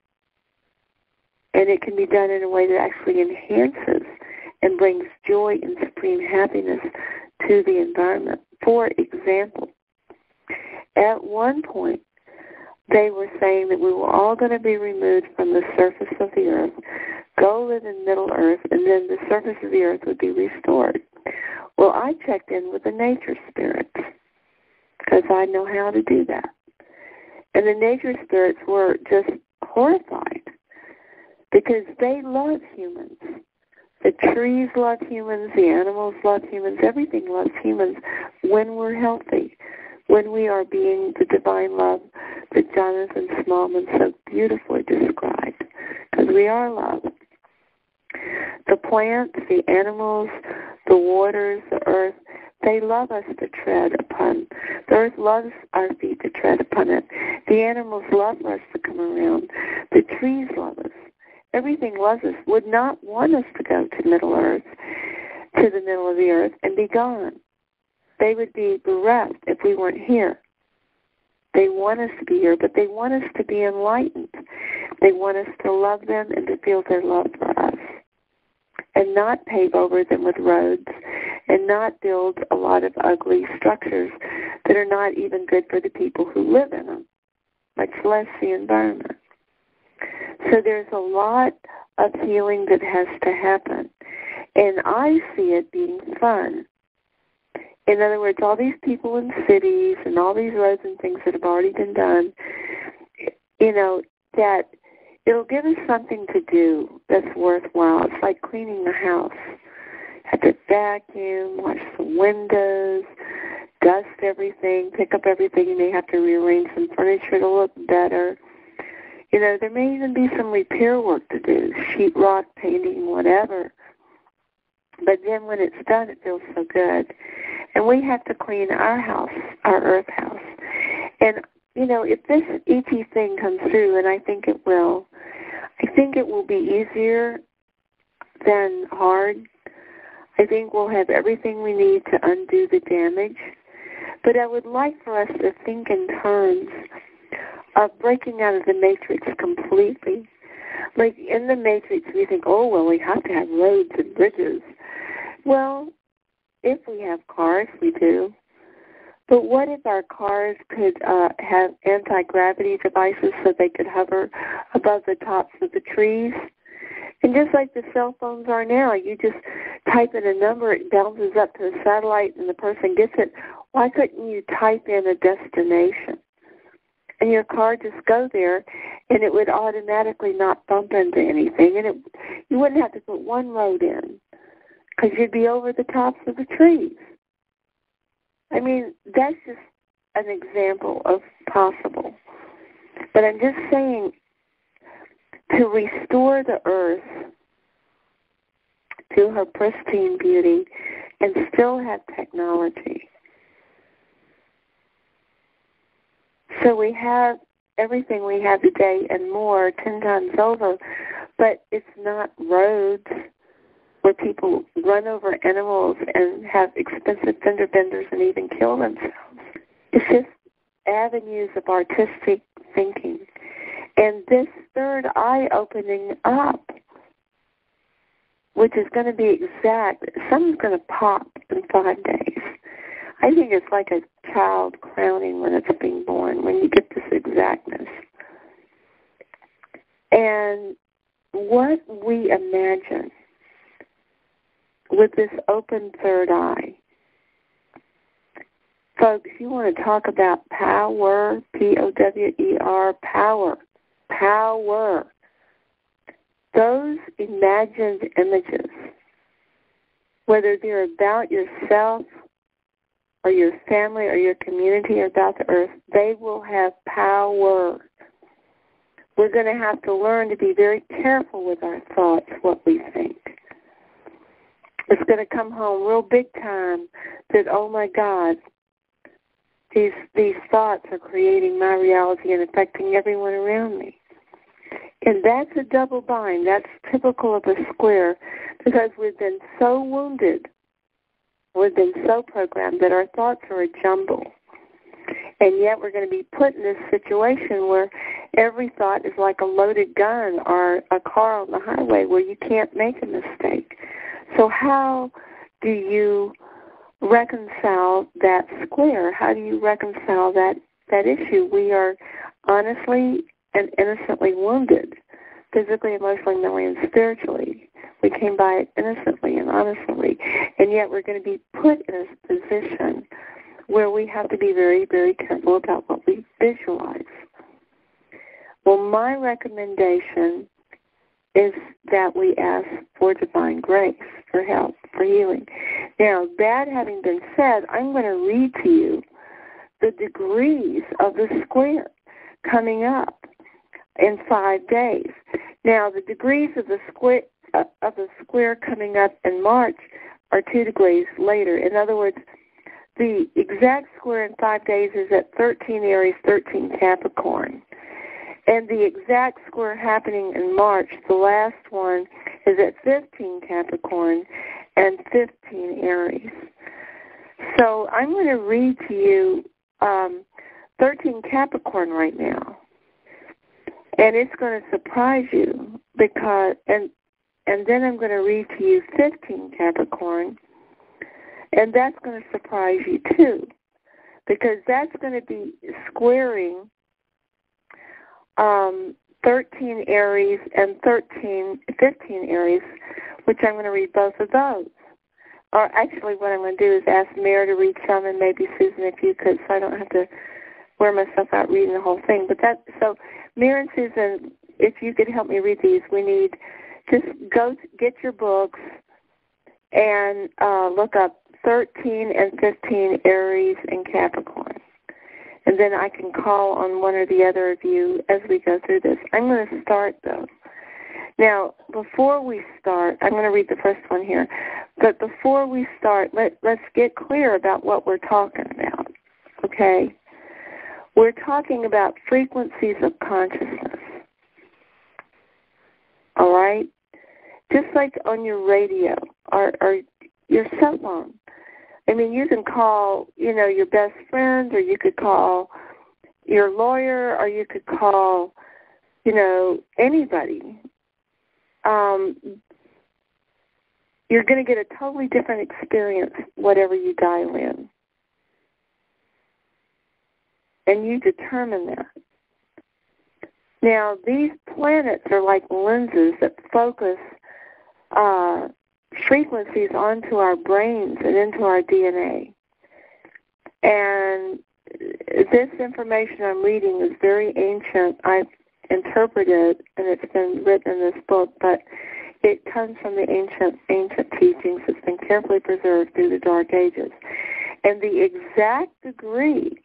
And it can be done in a way that actually enhances and brings joy and supreme happiness to the environment. For example, at one point, they were saying that we were all going to be removed from the surface of the earth, go live in Middle Earth, and then the surface of the earth would be restored. Well, I checked in with the nature spirits because I know how to do that. And the nature spirits were just horrified because they love humans. The trees love humans, the animals love humans, everything loves humans when we're healthy, when we are being the divine love that Jonathan Smallman so beautifully described, because we are love. The plants, the animals, the waters, the earth, they love us to tread upon. The earth loves our feet to tread upon it. The animals love us to come around. The trees love us. Everything loves us, would not want us to go to Middle Earth, to the middle of the earth, and be gone. They would be bereft if we weren't here. They want us to be here, but they want us to be enlightened. They want us to love them and to feel their love for us, and not pave over them with roads, and not build a lot of ugly structures that are not even good for the people who live in them, much less the environment. So there's a lot of healing that has to happen, and I see it being fun. In other words, all these people in cities and all these roads and things that have already been done, that it'll give us something to do that's worthwhile. It's like cleaning the house. Have to vacuum, wash the windows, dust everything, pick up everything. You may have to rearrange some furniture to look better. You know, there may even be some repair work to do, sheetrock, painting, whatever. But then when it's done, it feels so good. And we have to clean our house, our earth house. And, you know, if this ET thing comes through, and I think it will be easier than hard. I think we'll have everything we need to undo the damage. But I would like for us to think in terms of breaking out of the matrix completely. Like in the matrix, we think, oh, well, we have to have roads and bridges. Well, if we have cars, we do. But what if our cars could have anti-gravity devices so they could hover above the tops of the trees? And just like the cell phones are now, you just type in a number, it bounces up to the satellite, and the person gets it. Why couldn't you type in a destination? And your car just go there, and it would automatically not bump into anything, and you wouldn't have to put one road in because you'd be over the tops of the trees. I mean, that's just an example of possible. But I'm just saying, to restore the earth to her pristine beauty and still have technology. So we have everything we have today and more 10 times over, but it's not roads where people run over animals and have expensive fender benders and even kill themselves. It's just avenues of artistic thinking. And this third eye opening up, which is going to be exact, something's going to pop in 5 days. I think it's like a child crowning when it's being born, when you get this exactness. And what we imagine with this open third eye, folks, you want to talk about power, P-O-W-E-R, power. Those imagined images, whether they're about yourself or your family or your community or about the earth, they will have power. We're going to have to learn to be very careful with our thoughts, what we think. It's going to come home real big time that, oh my God, these thoughts are creating my reality and affecting everyone around me. And that's a double bind. That's typical of a square because we've been so wounded, we've been so programmed that our thoughts are a jumble. And yet we're going to be put in this situation where every thought is like a loaded gun or a car on the highway where you can't make a mistake. So how do you reconcile that square? How do you reconcile that issue? We are honestly and innocently wounded, physically, emotionally, mentally, and spiritually. We came by it innocently and honestly, and yet we're going to be put in a position where we have to be very, very careful about what we visualize. Well, my recommendation is that we ask for divine grace, for help, for healing. Now, that having been said, I'm going to read to you the degrees of the square coming up in 5 days. Now, the degrees of the square coming up in March are 2 degrees later. In other words, the exact square in 5 days is at 13 Aries, 13 Capricorn. And the exact square happening in March, the last one, is at 15 Capricorn and 15 Aries. So I'm going to read to you 13 Capricorn right now. And it's going to surprise you because, and then I'm going to read to you 15 Capricorn, and that's going to surprise you too, because that's going to be squaring 13 Aries and 15 Aries, which I'm going to read both of those. Or actually what I'm going to do is ask Mary to read some and maybe Susan if you could, so I don't have to wear myself out reading the whole thing. But so Mary and Susan, if you could help me read these, we need, just go get your books and look up 13 and 15, Aries and Capricorn. And then I can call on one or the other of you as we go through this. I'm going to start, though. Now, before we start, I'm going to read the first one here. But before we start, let's get clear about what we're talking about, okay? We're talking about frequencies of consciousness, all right? Just like on your radio or your cell phone. I mean, you can call, your best friend, or you could call your lawyer, or you could call, anybody. You're going to get a totally different experience whatever you dial in. And you determine that. Now, these planets are like lenses that focus frequencies onto our brains and into our DNA. And this information I'm reading is very ancient. I've interpreted, and it's been written in this book, but it comes from the ancient teachings. It's been carefully preserved through the Dark Ages. And the exact degree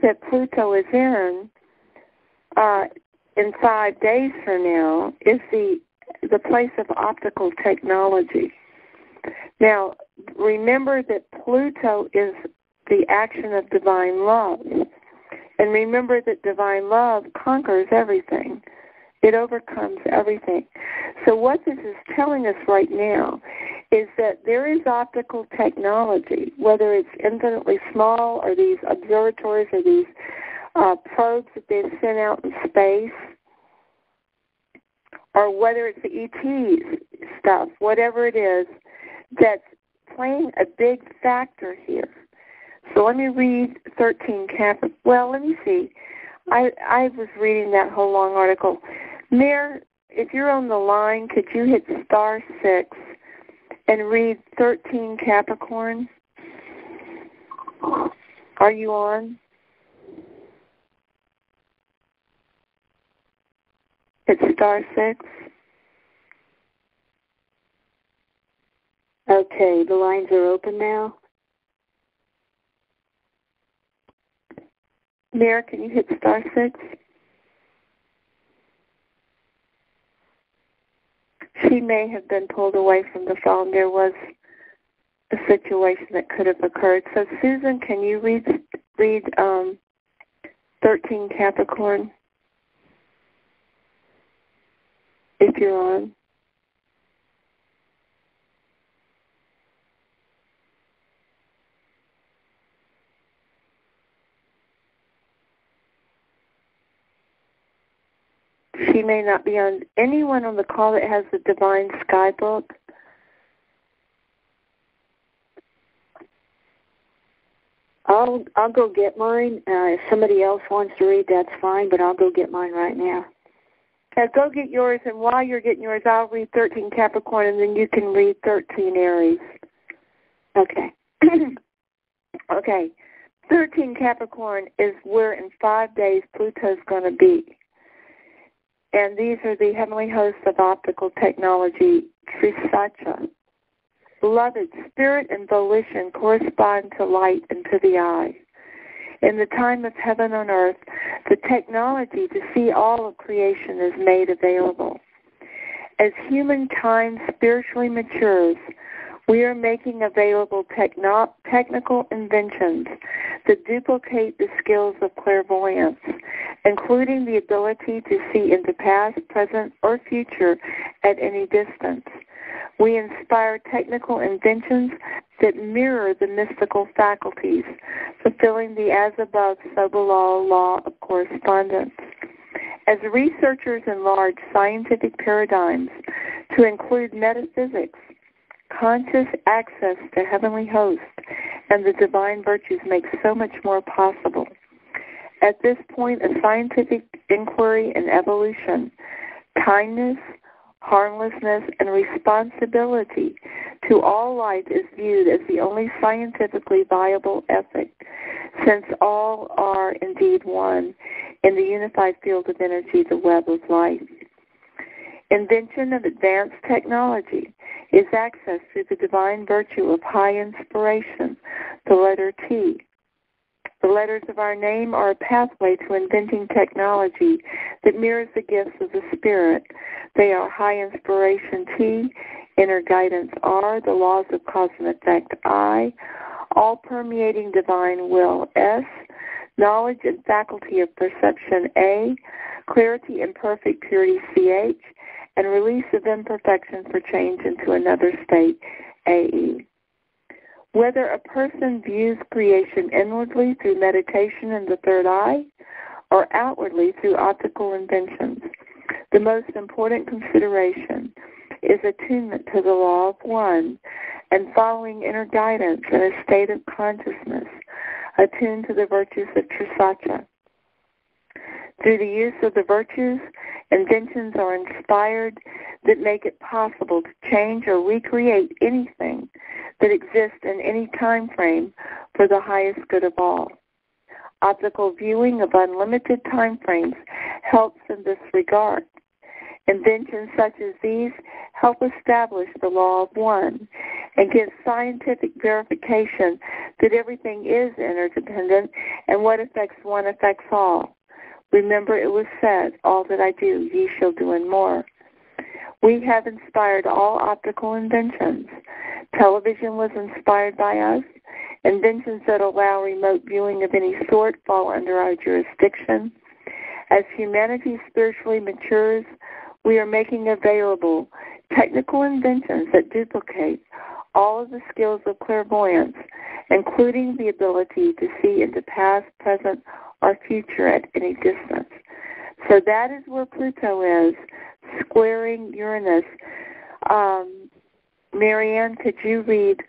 that Pluto is in 5 days from now is the place of optical technology. Now, remember that Pluto is the action of divine love. And remember that divine love conquers everything. It overcomes everything. So what this is telling us right now is that there is optical technology, whether it's infinitely small or these observatories or these probes that they've sent out in space, or whether it's the ET stuff, whatever it is, that's playing a big factor here. So let me read 13 Capricorn. Well, let me see. I was reading that whole long article. Mayor, if you're on the line, could you hit *6 and read 13 Capricorn? Are you on? It's *6. Okay, the lines are open now. Mayor, can you hit *6? She may have been pulled away from the phone. There was a situation that could have occurred. So, Susan, can you read 13 Capricorn? If you're on. She may not be on. Anyone on the call that has the Divine Sky book? I'll go get mine. If somebody else wants to read, that's fine, but I'll go get mine right now. Go get yours, and while you're getting yours, I'll read 13 Capricorn, and then you can read 13 Aries. Okay. Okay. 13 Capricorn is where in 5 days Pluto's going to be. And these are the heavenly hosts of optical technology, Trisacha. Beloved, spirit and volition correspond to light and to the eye. In the time of heaven on earth, the technology to see all of creation is made available. As humankind spiritually matures, we are making available technical inventions that duplicate the skills of clairvoyance, including the ability to see into past, present, or future at any distance. We inspire technical inventions that mirror the mystical faculties, fulfilling the as above, so below law of correspondence. As researchers enlarge scientific paradigms to include metaphysics, conscious access to heavenly hosts and the divine virtues makes so much more possible. At this point, a scientific inquiry in evolution, kindness, harmlessness, and responsibility to all life is viewed as the only scientifically viable ethic, since all are indeed one in the unified field of energy, the web of life. Invention of advanced technology is accessed through the divine virtue of high inspiration, the letter T. The letters of our name are a pathway to inventing technology that mirrors the gifts of the Spirit. They are high inspiration T, inner guidance R, the laws of cause and effect I, all-permeating divine will S, knowledge and faculty of perception A, clarity and perfect purity CH, and release of imperfection for change into another state AE. Whether a person views creation inwardly through meditation in the third eye or outwardly through optical inventions, the most important consideration is attunement to the law of one and following inner guidance in a state of consciousness attuned to the virtues of Trisatya. Through the use of the virtues, inventions are inspired that make it possible to change or recreate anything that exists in any time frame for the highest good of all. Optical viewing of unlimited time frames helps in this regard. Inventions such as these help establish the law of one and give scientific verification that everything is interdependent and what affects one affects all. Remember, it was said, all that I do, ye shall do and more. We have inspired all optical inventions. Television was inspired by us. Inventions that allow remote viewing of any sort fall under our jurisdiction. As humanity spiritually matures, we are making available technical inventions that duplicate all of the skills of clairvoyance, including the ability to see into past, present, or future at any distance. So that is where Pluto is, squaring Uranus. Marianne, could you read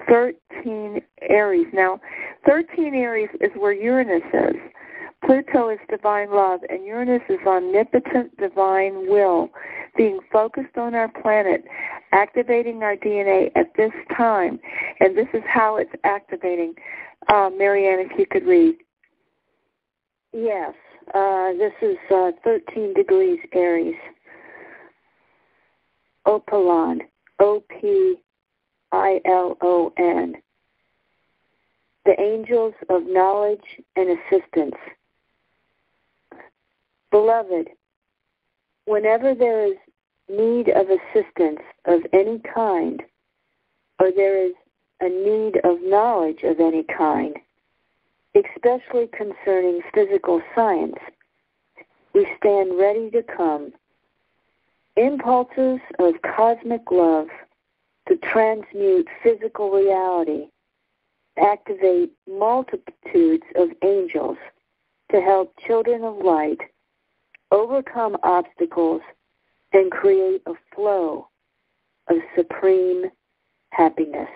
13 Aries? Now, 13 Aries is where Uranus is. Pluto is divine love, and Uranus is omnipotent divine will, being focused on our planet, activating our DNA at this time. And this is how it's activating. Marianne, if you could read. Yes, this is 13 degrees Aries. Opilon, Opilon. The angels of knowledge and assistance. Beloved, whenever there is need of assistance of any kind, or there is a need of knowledge of any kind, especially concerning physical science, we stand ready to come. Impulses of cosmic love to transmute physical reality activate multitudes of angels to help children of light overcome obstacles and create a flow of supreme happiness.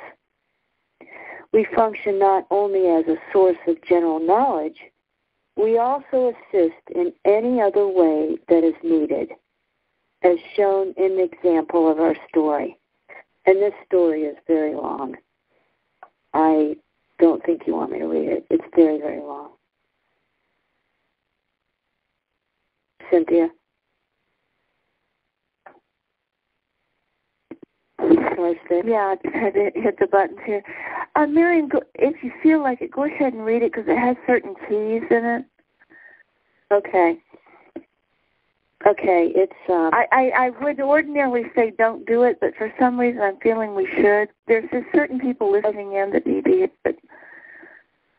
We function not only as a source of general knowledge, we also assist in any other way that is needed, as shown in the example of our story. And this story is very long. I don't think you want me to read it. It's very, very long. Cynthia? Yeah, I had to hit the buttons here. Marion, if you feel like it, go ahead and read it because it has certain keys in it. Okay. Okay, it's... I would ordinarily say don't do it, but for some reason I'm feeling we should. There's just certain people listening in that need to hear it.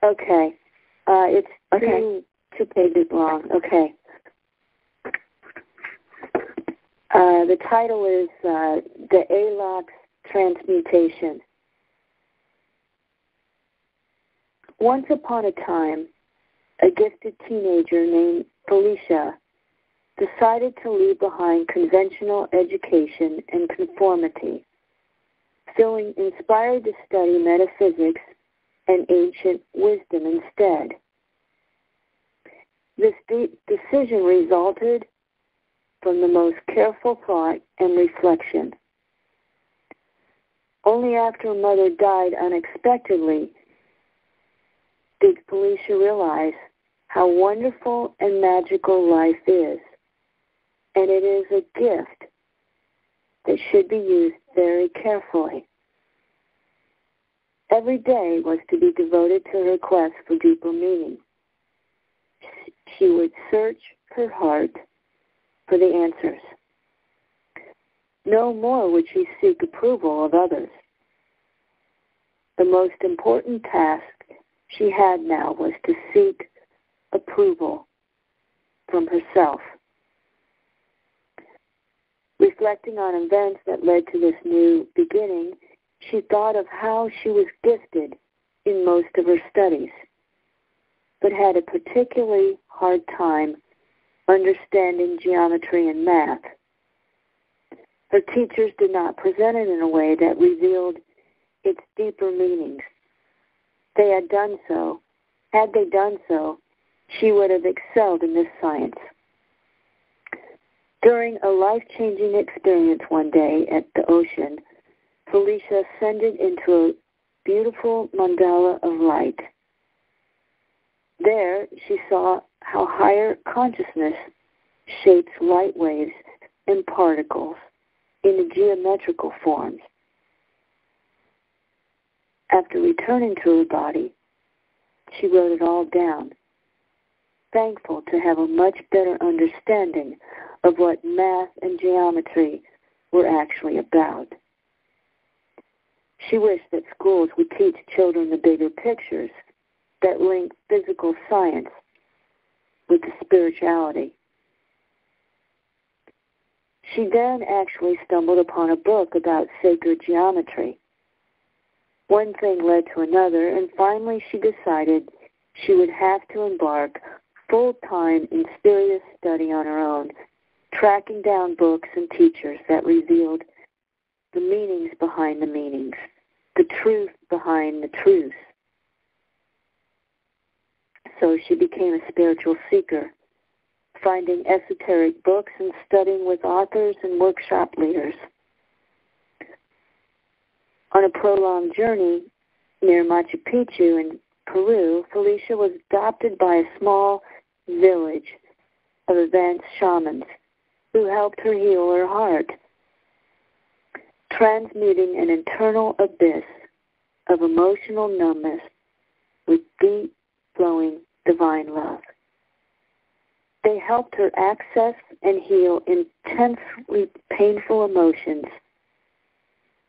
Okay. It's two pages long. Okay. The title is The Alok's Transmutation. Once upon a time, a gifted teenager named Felicia decided to leave behind conventional education and conformity, feeling inspired to study metaphysics and ancient wisdom instead. This decision resulted from the most careful thought and reflection. Only after her mother died unexpectedly did Felicia realize how wonderful and magical life is, and it is a gift that should be used very carefully. Every day was to be devoted to her quest for deeper meaning. She would search her heart for the answers. No more would she seek approval of others. The most important task she had now was to seek approval from herself. Reflecting on events that led to this new beginning, she thought of how she was gifted in most of her studies, but had a particularly hard time understanding geometry and math. Her teachers did not present it in a way that revealed its deeper meanings. Had they done so, she would have excelled in this science. During a life-changing experience one day at the ocean, Felicia ascended into a beautiful mandala of light. There, she saw how higher consciousness shapes light waves and particles into geometrical forms. After returning to her body, she wrote it all down, thankful to have a much better understanding of what math and geometry were actually about. She wished that schools would teach children the bigger pictures that link physical science with the spirituality. She then actually stumbled upon a book about sacred geometry. One thing led to another, and finally she decided she would have to embark full-time in serious study on her own, tracking down books and teachers that revealed the meanings behind the meanings, the truth behind the truths. So she became a spiritual seeker, finding esoteric books and studying with authors and workshop leaders. On a prolonged journey near Machu Picchu in Peru, Felicia was adopted by a small village of advanced shamans who helped her heal her heart, transmuting an internal abyss of emotional numbness with deep, flowing divine love. They helped her access and heal intensely painful emotions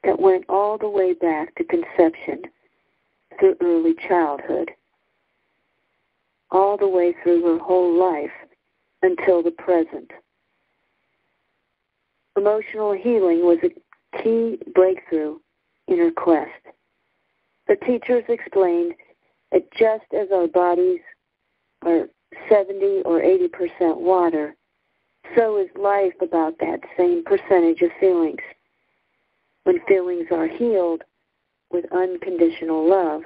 that went all the way back to conception through early childhood, all the way through her whole life until the present. Emotional healing was a key breakthrough in her quest. The teachers explained that just as our bodies are 70 or 80% water, so is life about that same percentage of feelings. When feelings are healed with unconditional love,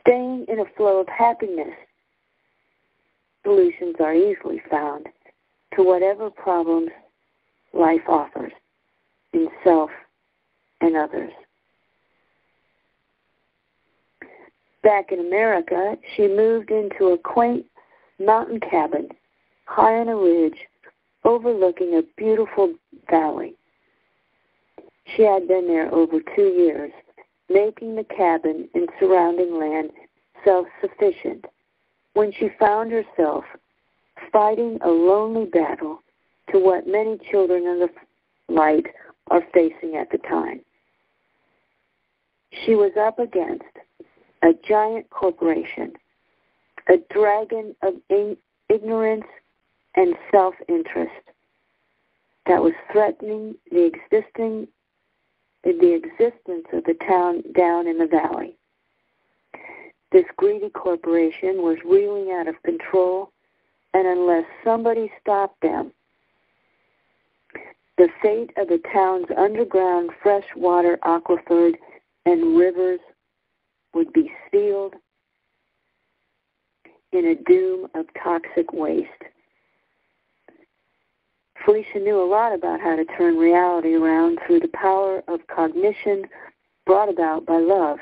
staying in a flow of happiness, solutions are easily found to whatever problems life offers in self and others. Back in America, she moved into a quaint mountain cabin high on a ridge overlooking a beautiful valley. She had been there over 2 years, making the cabin and surrounding land self-sufficient, when she found herself fighting a lonely battle to what many children of the light are facing at the time. She was up against a giant corporation, a dragon of ignorance and self-interest that was threatening the existence of the town down in the valley. This greedy corporation was reeling out of control, and unless somebody stopped them, the fate of the town's underground freshwater aquifers and rivers would be sealed in a doom of toxic waste. Felicia knew a lot about how to turn reality around through the power of cognition brought about by love.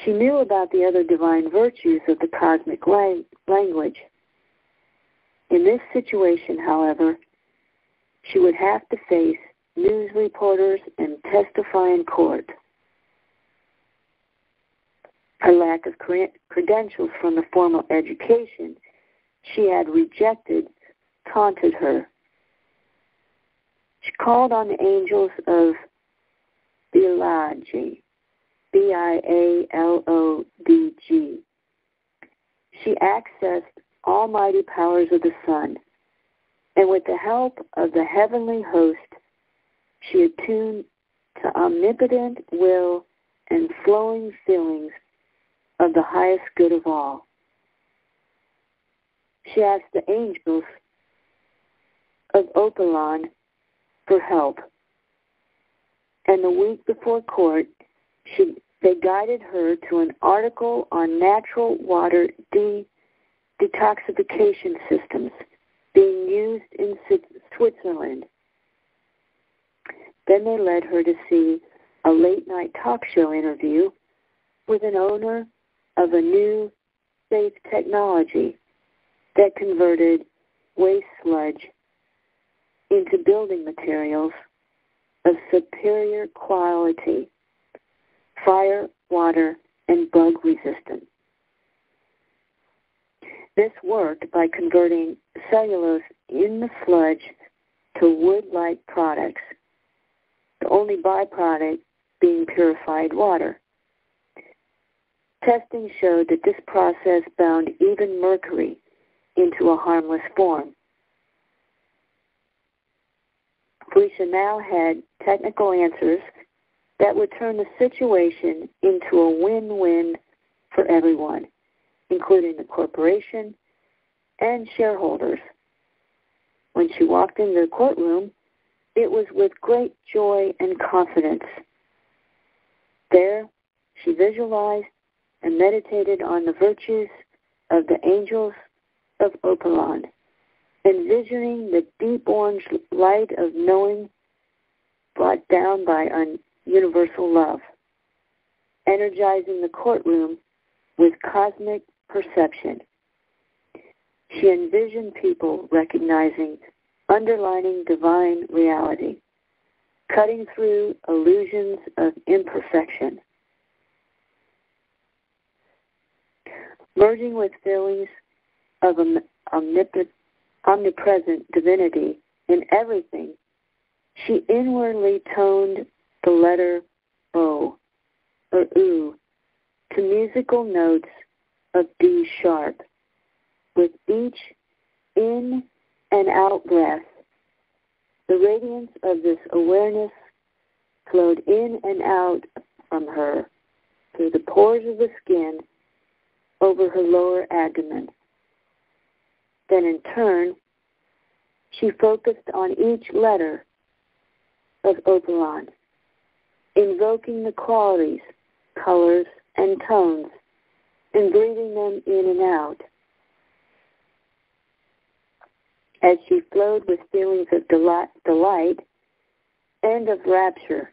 She knew about the other divine virtues of the cosmic language. In this situation, however, she would have to face news reporters and testify in court. Her lack of credentials from the formal education she had rejected taunted her. She called on the angels of Bialodg, Bialodg. She accessed almighty powers of the sun, and with the help of the heavenly host, she attuned to omnipotent will and flowing feelings of the highest good of all. She asked the angels of Opalon for help, and the week before court, they guided her to an article on natural water detoxification systems being used in Switzerland. Then they led her to see a late-night talk show interview with an owner of a new safe technology that converted waste sludge into building materials of superior quality, fire, water, and bug resistant. This worked by converting cellulose in the sludge to wood-like products, the only byproduct being purified water. Testing showed that this process bound even mercury into a harmless form. Felicia now had technical answers that would turn the situation into a win-win for everyone, including the corporation and shareholders. When she walked into the courtroom, it was with great joy and confidence. There, she visualized and meditated on the virtues of the angels of Opalon, envisioning the deep orange light of knowing brought down by universal love, energizing the courtroom with cosmic perception. She envisioned people recognizing underlining divine reality, cutting through illusions of imperfection, merging with feelings of omnipresent divinity in everything. She inwardly toned the letter O, or U, to musical notes of D sharp, with each in and out breath. The radiance of this awareness flowed in and out from her through the pores of the skin over her lower abdomen. Then in turn, she focused on each letter of Opalon, invoking the qualities, colors, and tones, and breathing them in and out. As she flowed with feelings of delight and of rapture,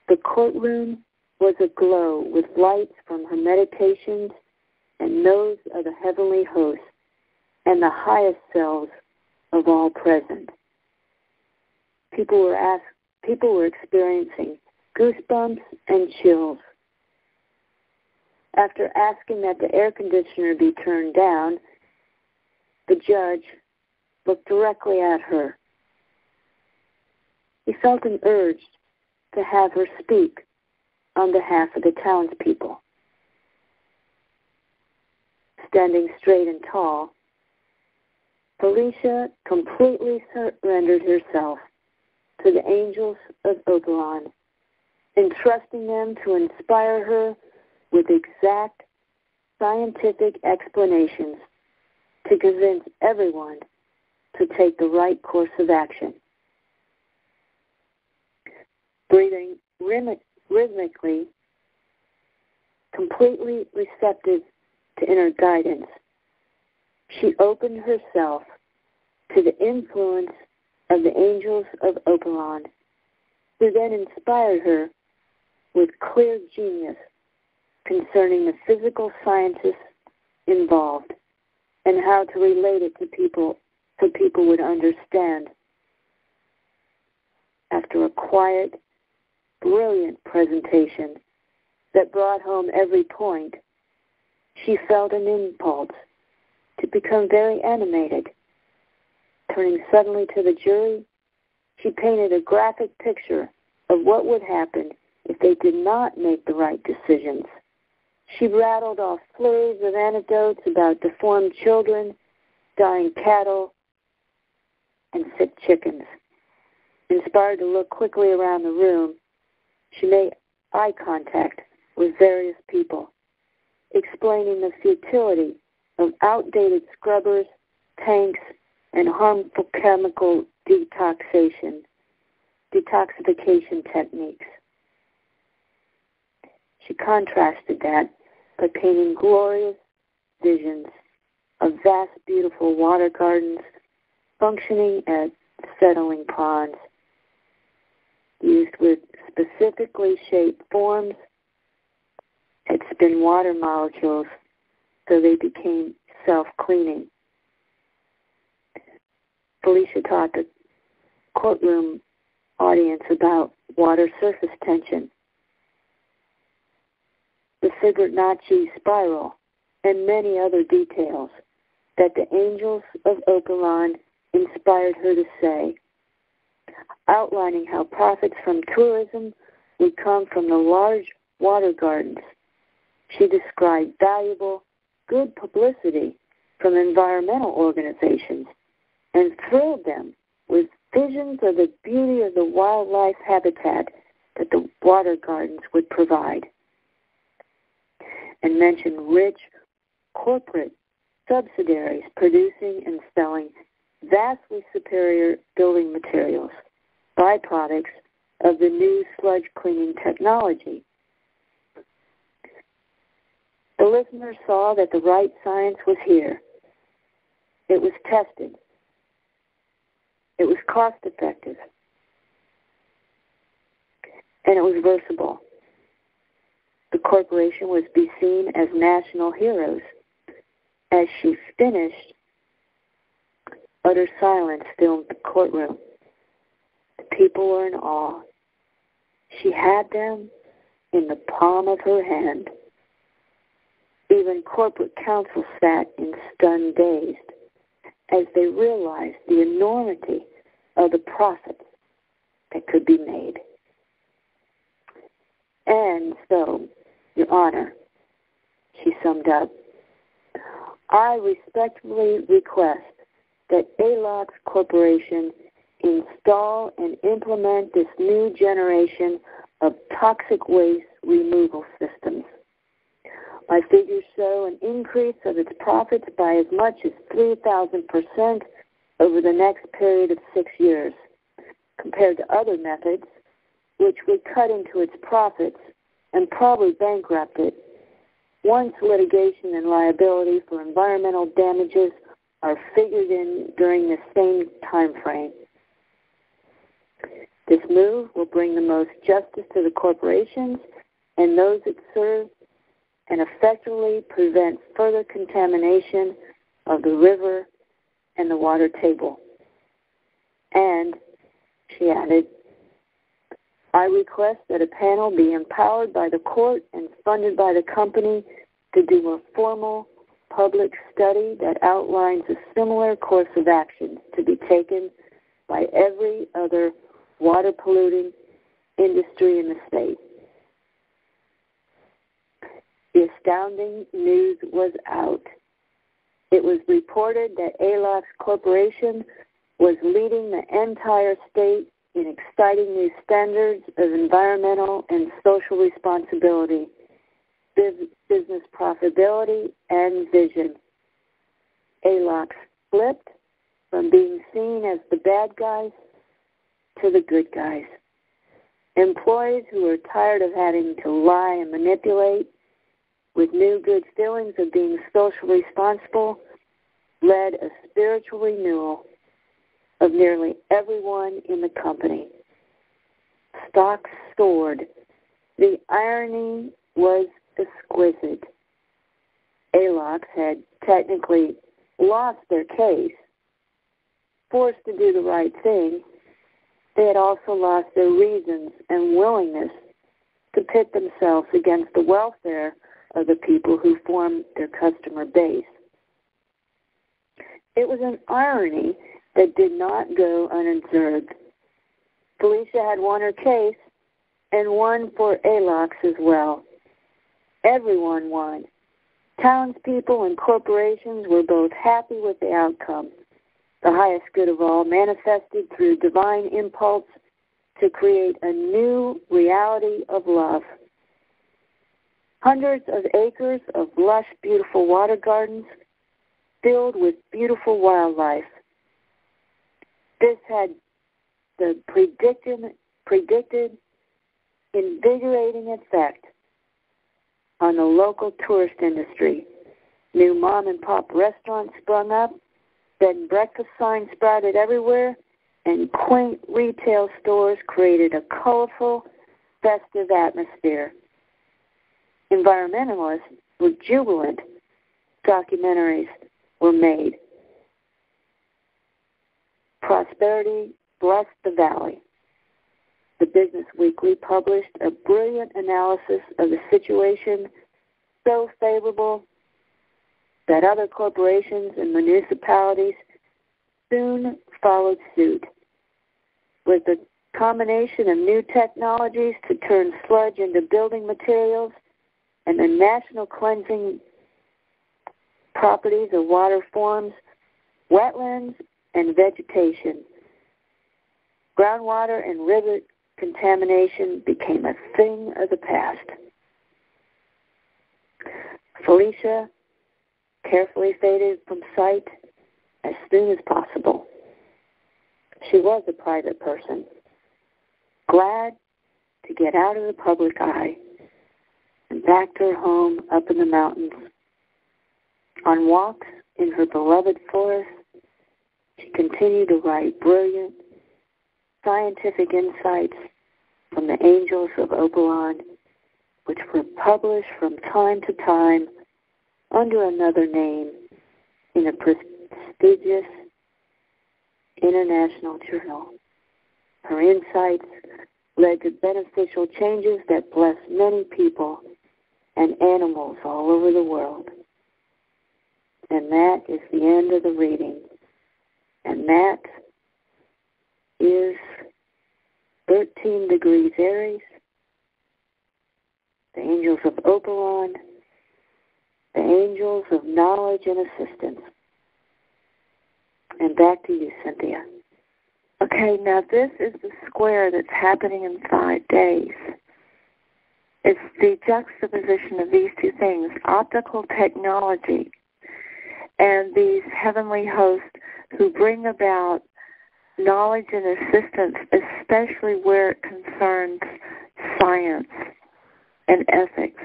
the courtroom was aglow with lights from her meditations and those of the heavenly host and the highest selves of all present. People were experiencing goosebumps and chills. After asking that the air conditioner be turned down, the judge looked directly at her. He felt an urge to have her speak on behalf of the townspeople. Standing straight and tall, Felicia completely surrendered herself to the angels of Opalon, entrusting them to inspire her with exact scientific explanations to convince everyone to take the right course of action. Breathing rhythmically, completely receptive to inner guidance, she opened herself to the influence of the angels of Opalon, who then inspired her with clear genius concerning the physical sciences involved and how to relate it to people so people would understand. after a quiet, brilliant presentation that brought home every point, she felt an impulse to become very animated. Turning suddenly to the jury, she painted a graphic picture of what would happen if they did not make the right decisions. She rattled off flurries of anecdotes about deformed children, dying cattle, and sick chickens. Inspired to look quickly around the room, she made eye contact with various people, explaining the futility of outdated scrubbers, tanks, and harmful chemical detoxification techniques. She contrasted that by painting glorious visions of vast, beautiful water gardens functioning as settling ponds, used with specifically shaped forms that spin water molecules so they became self-cleaning. Felicia taught the courtroom audience about water surface tension, the Fibonacci spiral, and many other details that the angels of Oberlin inspired her to say, outlining how profits from tourism would come from the large water gardens. She described valuable, good publicity from environmental organizations and thrilled them with visions of the beauty of the wildlife habitat that the water gardens would provide, and mentioned rich corporate subsidiaries producing and selling vastly superior building materials, byproducts of the new sludge cleaning technology. The listeners saw that the right science was here. It was tested. It was cost-effective. And it was versatile. The corporation was to be seen as national heroes. As she finished, utter silence filled the courtroom. The people were in awe. She had them in the palm of her hand. Even corporate counsel sat in stunned dazed as they realized the enormity of the profits that could be made. And so, Your Honor, she summed up, I respectfully request that ALOX Corporation install and implement this new generation of toxic waste removal systems. My figures show an increase of its profits by as much as 3,000% over the next period of 6 years, compared to other methods, which would cut into its profits and probably bankrupt it once litigation and liability for environmental damages are figured in during the same time frame. This move will bring the most justice to the corporations and those it serves and effectively prevent further contamination of the river and the water table. And, she added, I request that a panel be empowered by the court and funded by the company to do a formal public study that outlines a similar course of action to be taken by every other water polluting industry in the state. The astounding news was out. It was reported that ALOX Corporation was leading the entire state in exciting new standards of environmental and social responsibility, business profitability, and vision. ALOX flipped from being seen as the bad guys to the good guys. Employees who were tired of having to lie and manipulate with new good feelings of being socially responsible led a spiritual renewal of nearly everyone in the company. Stocks soared. The irony was exquisite. ALOX had technically lost their case, forced to do the right thing, They had also lost their reasons and willingness to pit themselves against the welfare of the people who formed their customer base. It was an irony that did not go unobserved. Felicia had won her case and won for ALOX as well. Everyone won. Townspeople and corporations were both happy with the outcome. The highest good of all manifested through divine impulse to create a new reality of love. Hundreds of acres of lush, beautiful water gardens filled with beautiful wildlife. This had the predicted invigorating effect on the local tourist industry. New mom-and-pop restaurants sprung up, bed and breakfast signs sprouted everywhere, and quaint retail stores created a colorful, festive atmosphere. Environmentalists were jubilant. Documentaries were made. Prosperity blessed the valley. The Business Weekly published a brilliant analysis of the situation, so favorable that other corporations and municipalities soon followed suit. With the combination of new technologies to turn sludge into building materials and the national cleansing properties of water forms, wetlands, and vegetation, groundwater and river contamination became a thing of the past. Felicia carefully faded from sight as soon as possible. She was a private person, glad to get out of the public eye and back to her home up in the mountains. On walks in her beloved forest, she continued to write brilliant, scientific insights from the Angels of Oberon, which were published from time to time under another name in a prestigious international journal. Her insights led to beneficial changes that blessed many people and animals all over the world. And that is the end of the reading. And that is 13 degrees Aries, the Angels of Oberon, the Angels of Knowledge and Assistance. And back to you, Cynthia. Okay, now this is the square that's happening in 5 days. It's the juxtaposition of these two things, optical technology and these heavenly hosts who bring about knowledge and assistance, especially where it concerns science and ethics.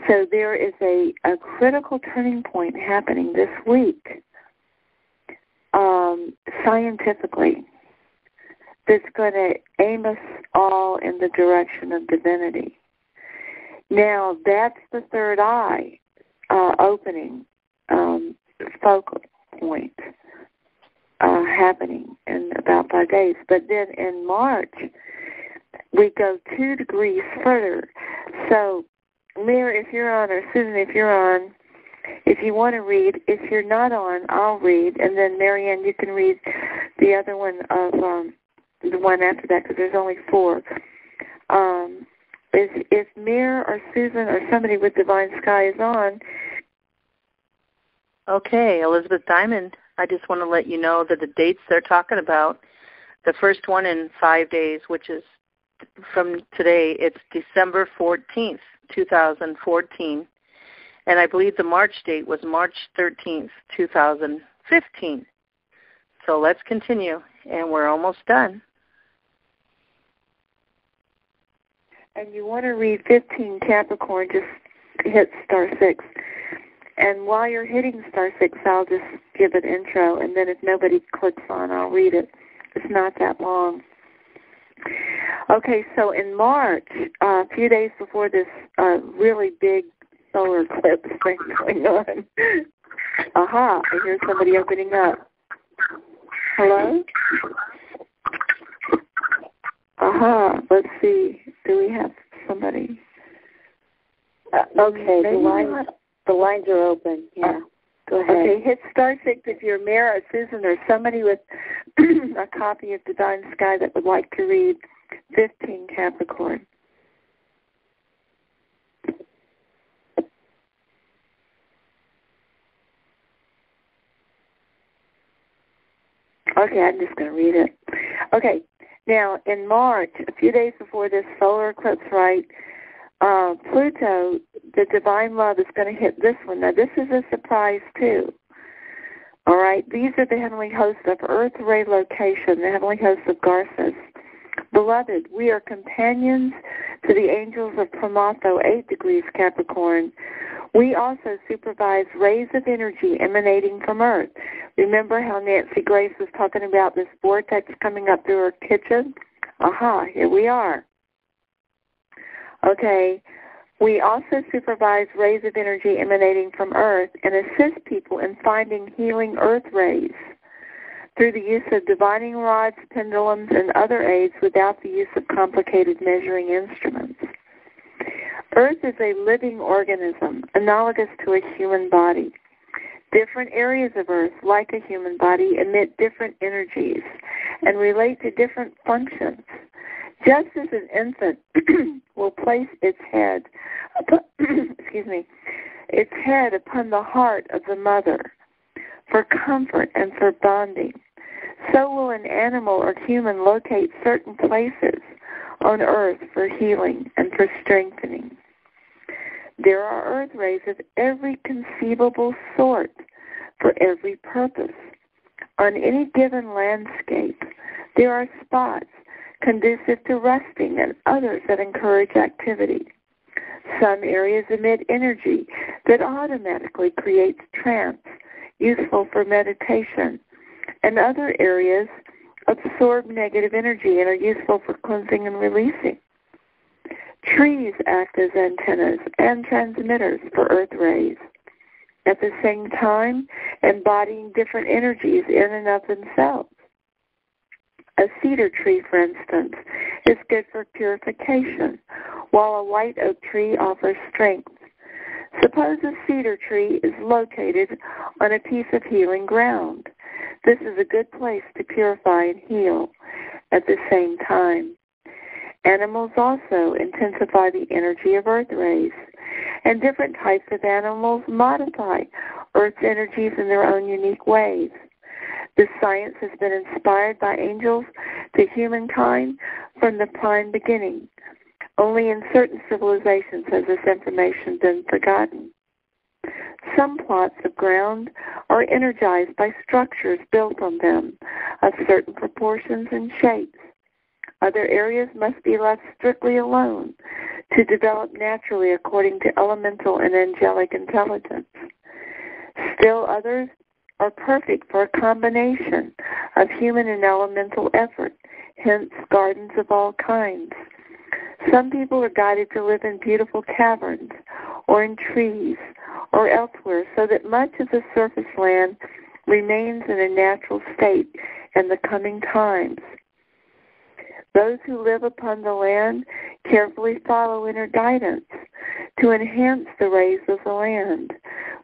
So there is a critical turning point happening this week, scientifically, that's going to aim us all in the direction of divinity. Now, that's the third eye opening, focal point happening in about 5 days. But then in March, we go 2 degrees further. So, Mir, if you're on, or Susan, if you're on, if you want to read, if you're not on, I'll read, and then Marianne, you can read the other one of the one after that, because there's only 4. If Mir or Susan or somebody with Divine Sky is on. Okay, Elizabeth Diamond, I just want to let you know that the dates they're talking about, the first one in 5 days, which is from today, it's December 14th, 2014. And I believe the March date was March 13th, 2015. So let's continue, and we're almost done. And you want to read 15 Capricorn, just hit star 6. And while you're hitting star 6, I'll just give an intro, and then if nobody clicks on, I'll read it. It's not that long. Okay, so in March, a few days before this really big solar eclipse thing going on. Aha, I hear somebody opening up. Hello? Let's see. Do we have somebody? Okay, the lines are open. Yeah. Go ahead. Okay, hit star 6 if you're Mara, Susan, or somebody with a copy of Divine Sky that would like to read 15 Capricorn. Okay, I'm just going to read it. Okay, now in March, a few days before this solar eclipse, right, Pluto, the divine love, is going to hit this one. Now, this is a surprise, too. All right, these are the heavenly hosts of Earth Ray location, the heavenly hosts of Garces. Beloved, we are companions to the angels of Promatho, 8 degrees Capricorn. We also supervise rays of energy emanating from Earth. Remember how Nancy Grace was talking about this vortex coming up through her kitchen? Here we are. Okay, we also supervise rays of energy emanating from Earth and assist people in finding healing Earth rays through the use of divining rods, pendulums, and other aids without the use of complicated measuring instruments. Earth is a living organism, analogous to a human body. Different areas of Earth, like a human body, emit different energies and relate to different functions. Just as an infant will place its head, its head upon the heart of the mother for comfort and for bonding, so will an animal or human locate certain places on Earth for healing and for strengthening. There are Earth rays of every conceivable sort for every purpose. On any given landscape, there are spots conducive to resting and others that encourage activity. Some areas emit energy that automatically creates trance, useful for meditation, and other areas absorb negative energy and are useful for cleansing and releasing. Trees act as antennas and transmitters for Earth rays, at the same time embodying different energies in and of themselves. A cedar tree, for instance, is good for purification, while a white oak tree offers strength. Suppose a cedar tree is located on a piece of healing ground. This is a good place to purify and heal at the same time. Animals also intensify the energy of Earth rays, and different types of animals modify Earth's energies in their own unique ways. This science has been inspired by angels to humankind from the prime beginning. Only in certain civilizations has this information been forgotten. Some plots of ground are energized by structures built on them of certain proportions and shapes. Other areas must be left strictly alone to develop naturally according to elemental and angelic intelligence. Still others are perfect for a combination of human and elemental effort, hence gardens of all kinds. Some people are guided to live in beautiful caverns or in trees or elsewhere so that much of the surface land remains in a natural state in the coming times. Those who live upon the land carefully follow inner guidance to enhance the rays of the land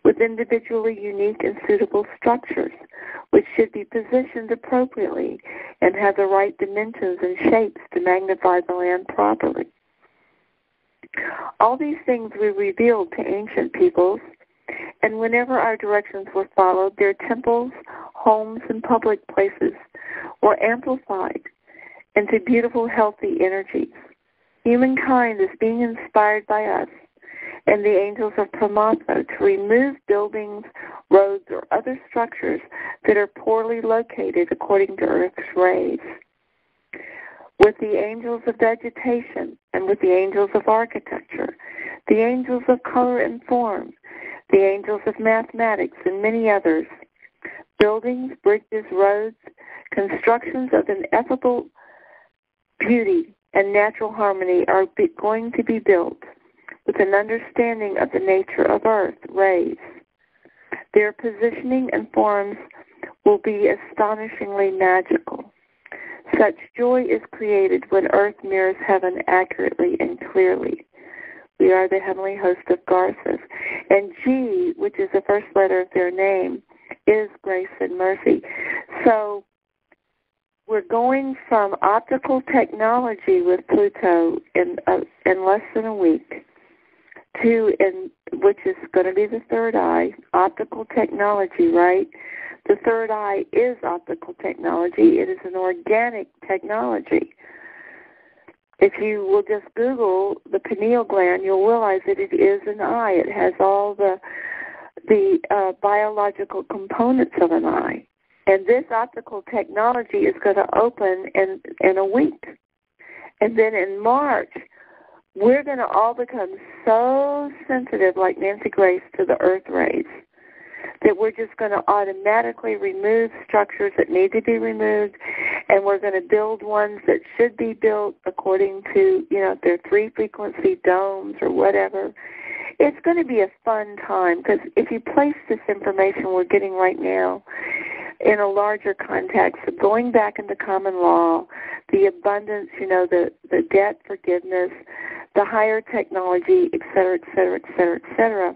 with individually unique and suitable structures, which should be positioned appropriately and have the right dimensions and shapes to magnify the land properly. All these things were revealed to ancient peoples, and whenever our directions were followed, their temples, homes, and public places were amplified into beautiful, healthy energies. Humankind is being inspired by us and the angels of Promatho to remove buildings, roads, or other structures that are poorly located according to Earth's rays. With the angels of vegetation and with the angels of architecture, the angels of color and form, the angels of mathematics, and many others, buildings, bridges, roads, constructions of ineffable beauty and natural harmony are going to be built with an understanding of the nature of Earth rays. Their positioning and forms will be astonishingly magical. Such joy is created when earth mirrors heaven accurately and clearly. We are the heavenly host of Garces. And G, which is the first letter of their name, is grace and mercy. So we're going from optical technology with Pluto in less than a week to, which is going to be the third eye, optical technology, right? The third eye is optical technology. It is an organic technology. If you will just Google the pineal gland, you'll realize that it is an eye. It has all the biological components of an eye. And this optical technology is going to open in a week. And then in March, we're going to all become so sensitive, like Nancy Grace, to the earth rays, that we're just going to automatically remove structures that need to be removed, and we're going to build ones that should be built according to, if they're 3-frequency domes or whatever. It's going to be a fun time, because if you place this information we're getting right now in a larger context of going back into common law, the abundance, the debt forgiveness, the higher technology, et cetera, et cetera, et cetera, et cetera,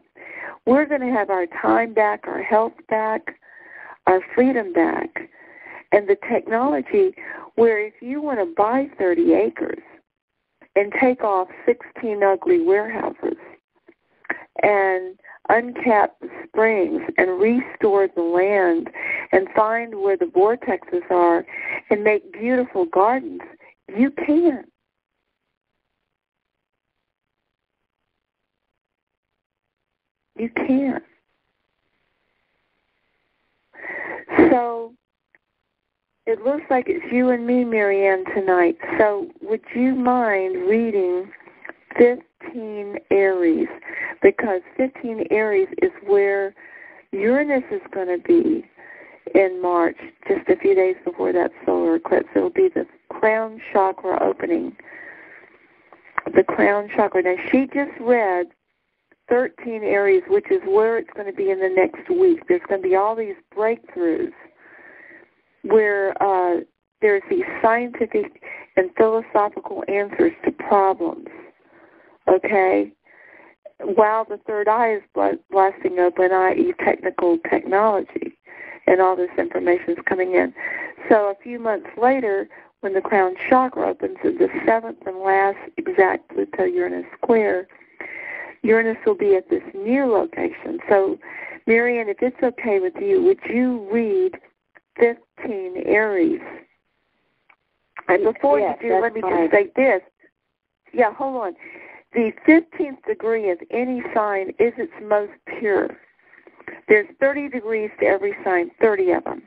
we're going to have our time back, our health back, our freedom back, and the technology where if you want to buy 30 acres and take off 16 ugly warehouses and uncap the springs and restore the land and find where the vortexes are and make beautiful gardens, you can. You can. So it looks like it's you and me, Marianne, tonight. So would you mind reading 15 Aries? Because 15 Aries is where Uranus is going to be in March, just a few days before that solar eclipse. It will be the crown chakra opening. The crown chakra. Now, she just read 13 Aries, which is where it's going to be in the next week. There's going to be all these breakthroughs where there's these scientific and philosophical answers to problems, okay? While the third eye is blasting open, i.e. technical technology, and all this information is coming in. So a few months later, when the crown chakra opens in the 7th and last exact Pluto-Uranus square, Uranus will be at this new location. So, Marianne, if it's okay with you, would you read 15 Aries? And before you do, let me just say this. Yeah, hold on. The 15th degree of any sign is its most pure. There's 30 degrees to every sign, 30 of them.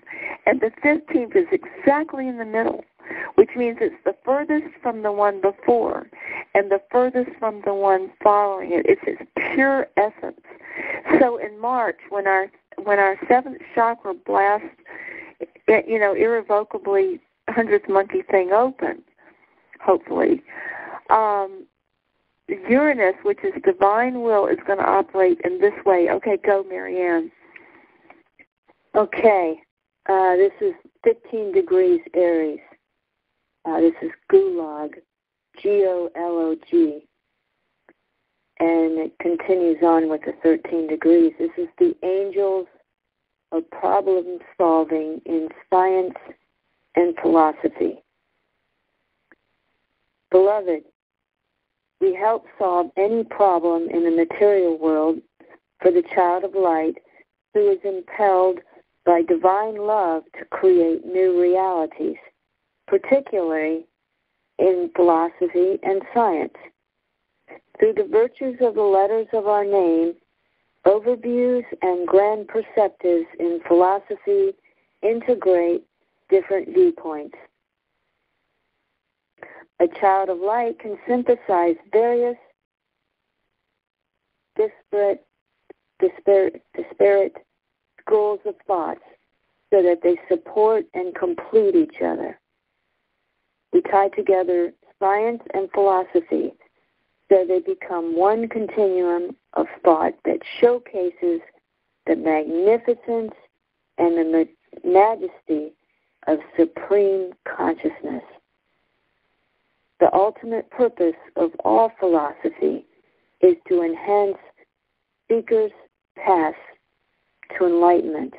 And the 15th is exactly in the middle, which means it's the furthest from the one before and the furthest from the one following it. It's its pure essence. So in March, when our 7th chakra blasts, irrevocably 100th monkey thing open, hopefully, Uranus, which is divine will, is going to operate in this way. Okay, go, Marianne. Okay, this is 15 degrees Aries. This is Gulag, G-O-L-O-G. And it continues on with the 13 degrees. This is the angels of problem solving in science and philosophy. Beloved, we help solve any problem in the material world for the child of light who is impelled by divine love to create new realities, particularly in philosophy and science. Through the virtues of the letters of our name, overviews and grand perspectives in philosophy integrate different viewpoints. A child of light can synthesize various disparate schools of thoughts so that they support and complete each other. We tie together science and philosophy so they become one continuum of thought that showcases the magnificence and the majesty of supreme consciousness. The ultimate purpose of all philosophy is to enhance seekers' paths to enlightenment.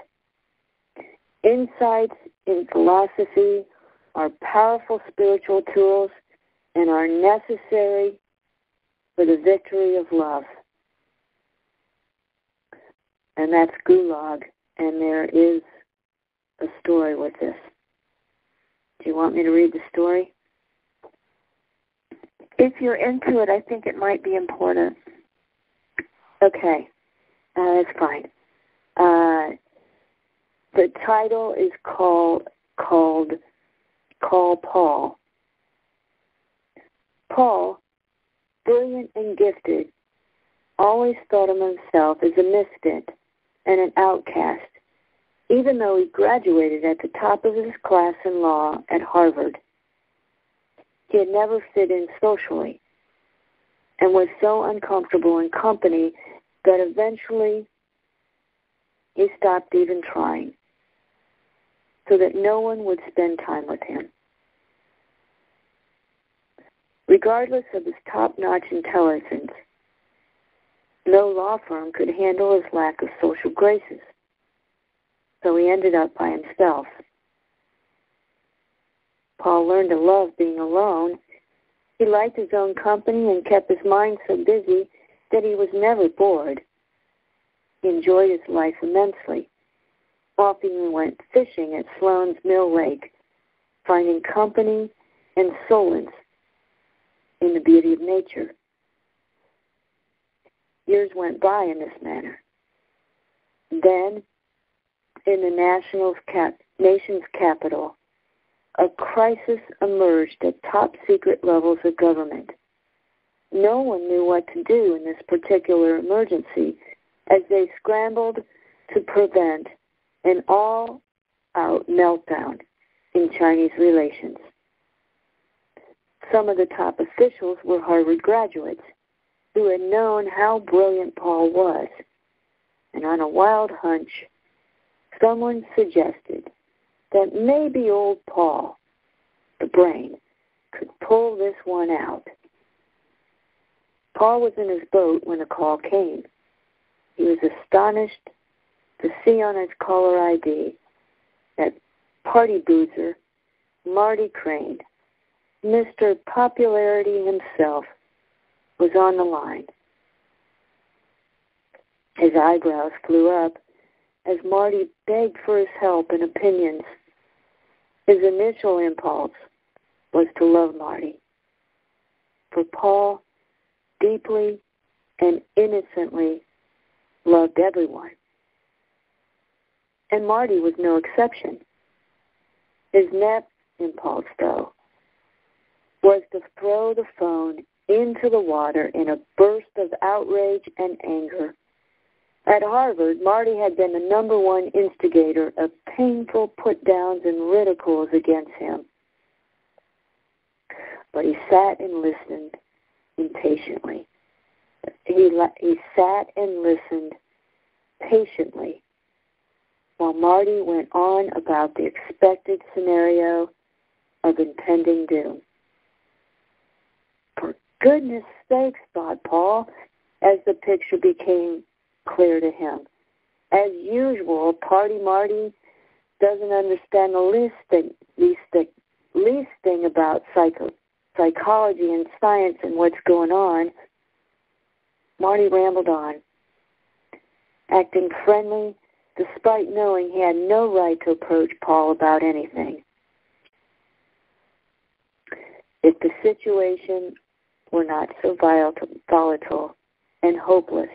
Insights in philosophy are powerful spiritual tools and are necessary for the victory of love. And that's Gulag, and there is a story with this. Do you want me to read the story? If you're into it, I think it might be important. Okay, that's fine. The title is called Call Paul. Paul, brilliant and gifted, always thought of himself as a misfit and an outcast, even though he graduated at the top of his class in law at Harvard. He had never fit in socially and was so uncomfortable in company that eventually he stopped even trying, so that no one would spend time with him. Regardless of his top-notch intelligence, no law firm could handle his lack of social graces, so he ended up by himself. Paul learned to love being alone. He liked his own company and kept his mind so busy that he was never bored. He enjoyed his life immensely. Often he went fishing at Sloan's Mill Lake, finding company and solace in the beauty of nature. Years went by in this manner. Then, in the nation's capital, a crisis emerged at top secret levels of government. No one knew what to do in this particular emergency as they scrambled to prevent an all-out meltdown in Chinese relations. Some of the top officials were Harvard graduates who had known how brilliant Paul was, and on a wild hunch, someone suggested that maybe old Paul, the brain, could pull this one out. Paul was in his boat when the call came. He was astonished to see on his caller ID that party boozer Marty Crane, Mr. Popularity himself, was on the line. His eyebrows flew up as Marty begged for his help and opinions. His initial impulse was to love Marty, for Paul deeply and innocently loved everyone. And Marty was no exception. His next impulse, though, was to throw the phone into the water in a burst of outrage and anger. At Harvard, Marty had been the number one instigator of painful put-downs and ridicules against him. But he sat and listened impatiently. He sat and listened patiently while Marty went on about the expected scenario of impending doom. For goodness sakes, thought Paul, as the picture became clear to him. As usual, Party Marty doesn't understand the least thing about psychology and science and what's going on. Marty rambled on, acting friendly despite knowing he had no right to approach Paul about anything. If the situation were not so volatile and hopeless,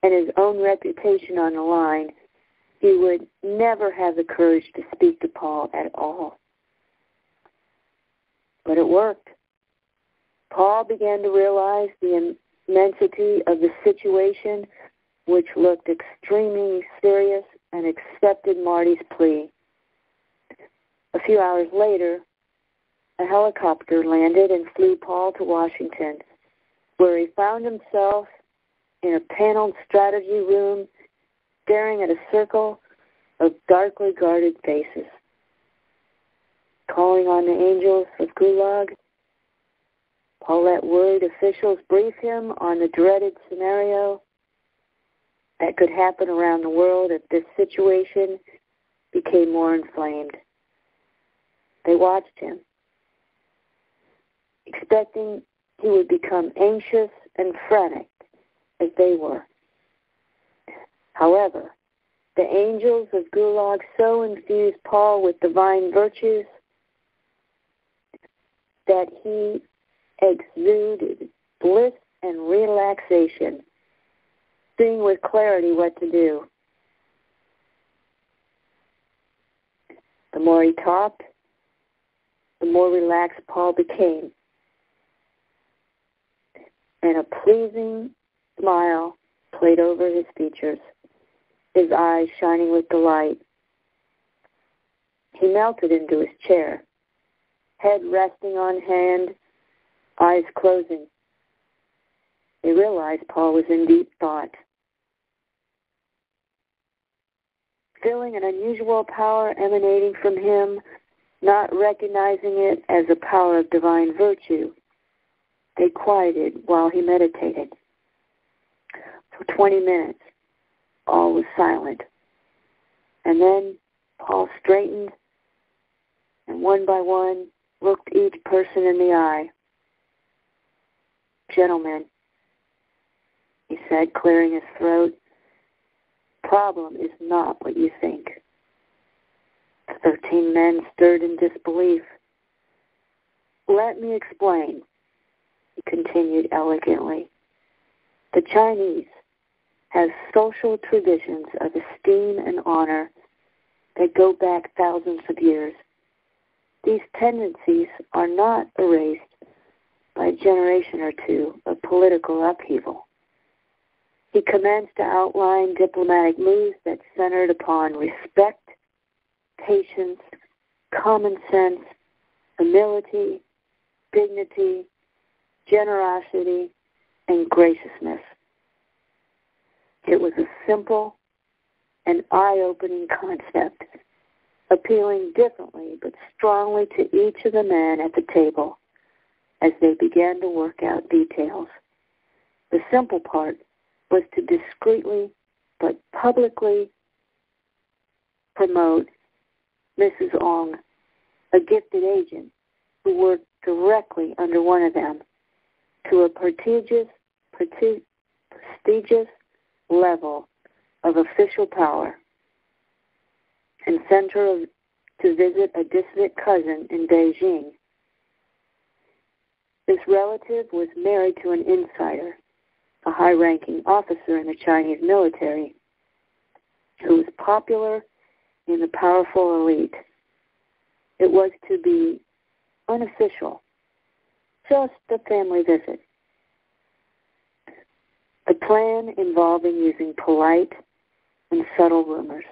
and his own reputation on the line, he would never have the courage to speak to Paul at all. But it worked. Paul began to realize the immensity of the situation, which looked extremely serious, and accepted Marty's plea. A few hours later, a helicopter landed and flew Paul to Washington, where he found himself in a paneled strategy room, staring at a circle of darkly guarded faces. Calling on the angels of Gulag, Paul let worried officials brief him on the dreaded scenario that could happen around the world if this situation became more inflamed. They watched him, expecting he would become anxious and frantic as they were. However, the angels of Gulag so infused Paul with divine virtues that he exuded bliss and relaxation, seeing with clarity what to do. The more he talked, the more relaxed Paul became, and a pleasing smile played over his features, his eyes shining with delight. He melted into his chair, head resting on hand, eyes closing. They realized Paul was in deep thought. Feeling an unusual power emanating from him, not recognizing it as a power of divine virtue, they quieted while he meditated. For 20 minutes, all was silent. And then Paul straightened and one by one looked each person in the eye. "Gentlemen," he said, clearing his throat, "problem is not what you think." The 13 men stirred in disbelief. "Let me explain," he continued elegantly. "The Chinese have social traditions of esteem and honor that go back thousands of years. These tendencies are not erased by a generation or two of political upheaval." He commenced to outline diplomatic moves that centered upon respect, patience, common sense, humility, dignity, generosity, and graciousness. It was a simple and eye-opening concept, appealing differently but strongly to each of the men at the table as they began to work out details. The simple part was to discreetly but publicly promote Mrs. Ong, a gifted agent who worked directly under one of them, to a prestigious level of official power, and sent her to visit a distant cousin in Beijing. This relative was married to an insider, a high-ranking officer in the Chinese military, who was popular in the powerful elite. It was to be unofficial, just a family visit. The plan involving using polite and subtle rumors.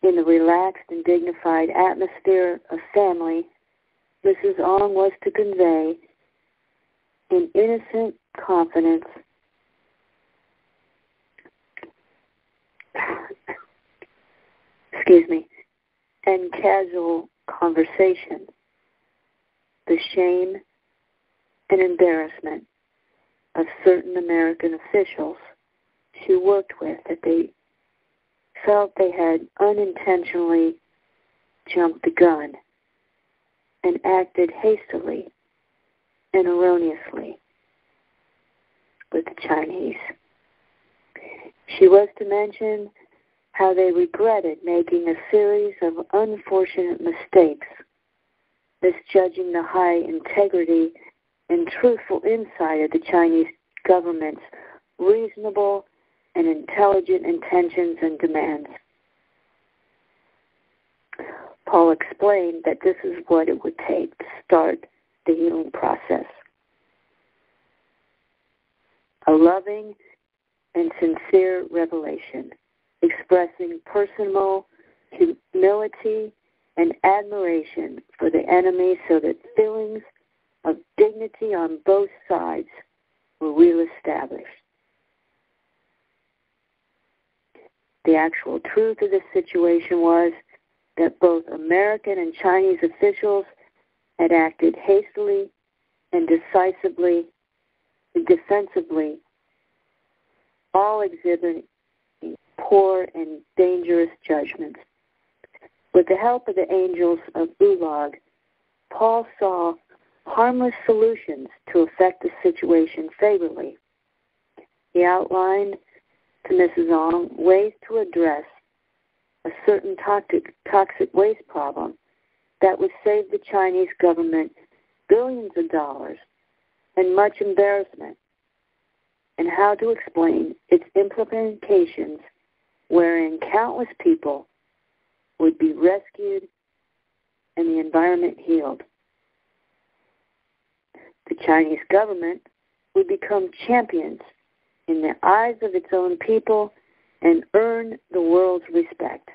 In the relaxed and dignified atmosphere of family, Mrs. Ong was to convey in innocent confidence and casual conversation the shame and embarrassment of certain American officials she worked with, that they felt they had unintentionally jumped the gun and acted hastily and erroneously with the Chinese. She was to mention how they regretted making a series of unfortunate mistakes, misjudging the high integrity and truthful insight of the Chinese government's reasonable and intelligent intentions and demands. Paul explained that this is what it would take to start the healing process. A loving and sincere revelation, expressing personal humility and admiration for the enemy so that feelings of dignity on both sides were reestablished. The actual truth of the situation was that both American and Chinese officials had acted hastily and decisively, defensively, all exhibiting poor and dangerous judgments. With the help of the angels of Ulag, Paul saw harmless solutions to affect the situation favorably. He outlined to Mrs. Ong ways to address a certain toxic waste problem that would save the Chinese government billions of dollars and much embarrassment, and how to explain its implications wherein countless people would be rescued and the environment healed. The Chinese government would become champions in the eyes of its own people and earn the world's respect.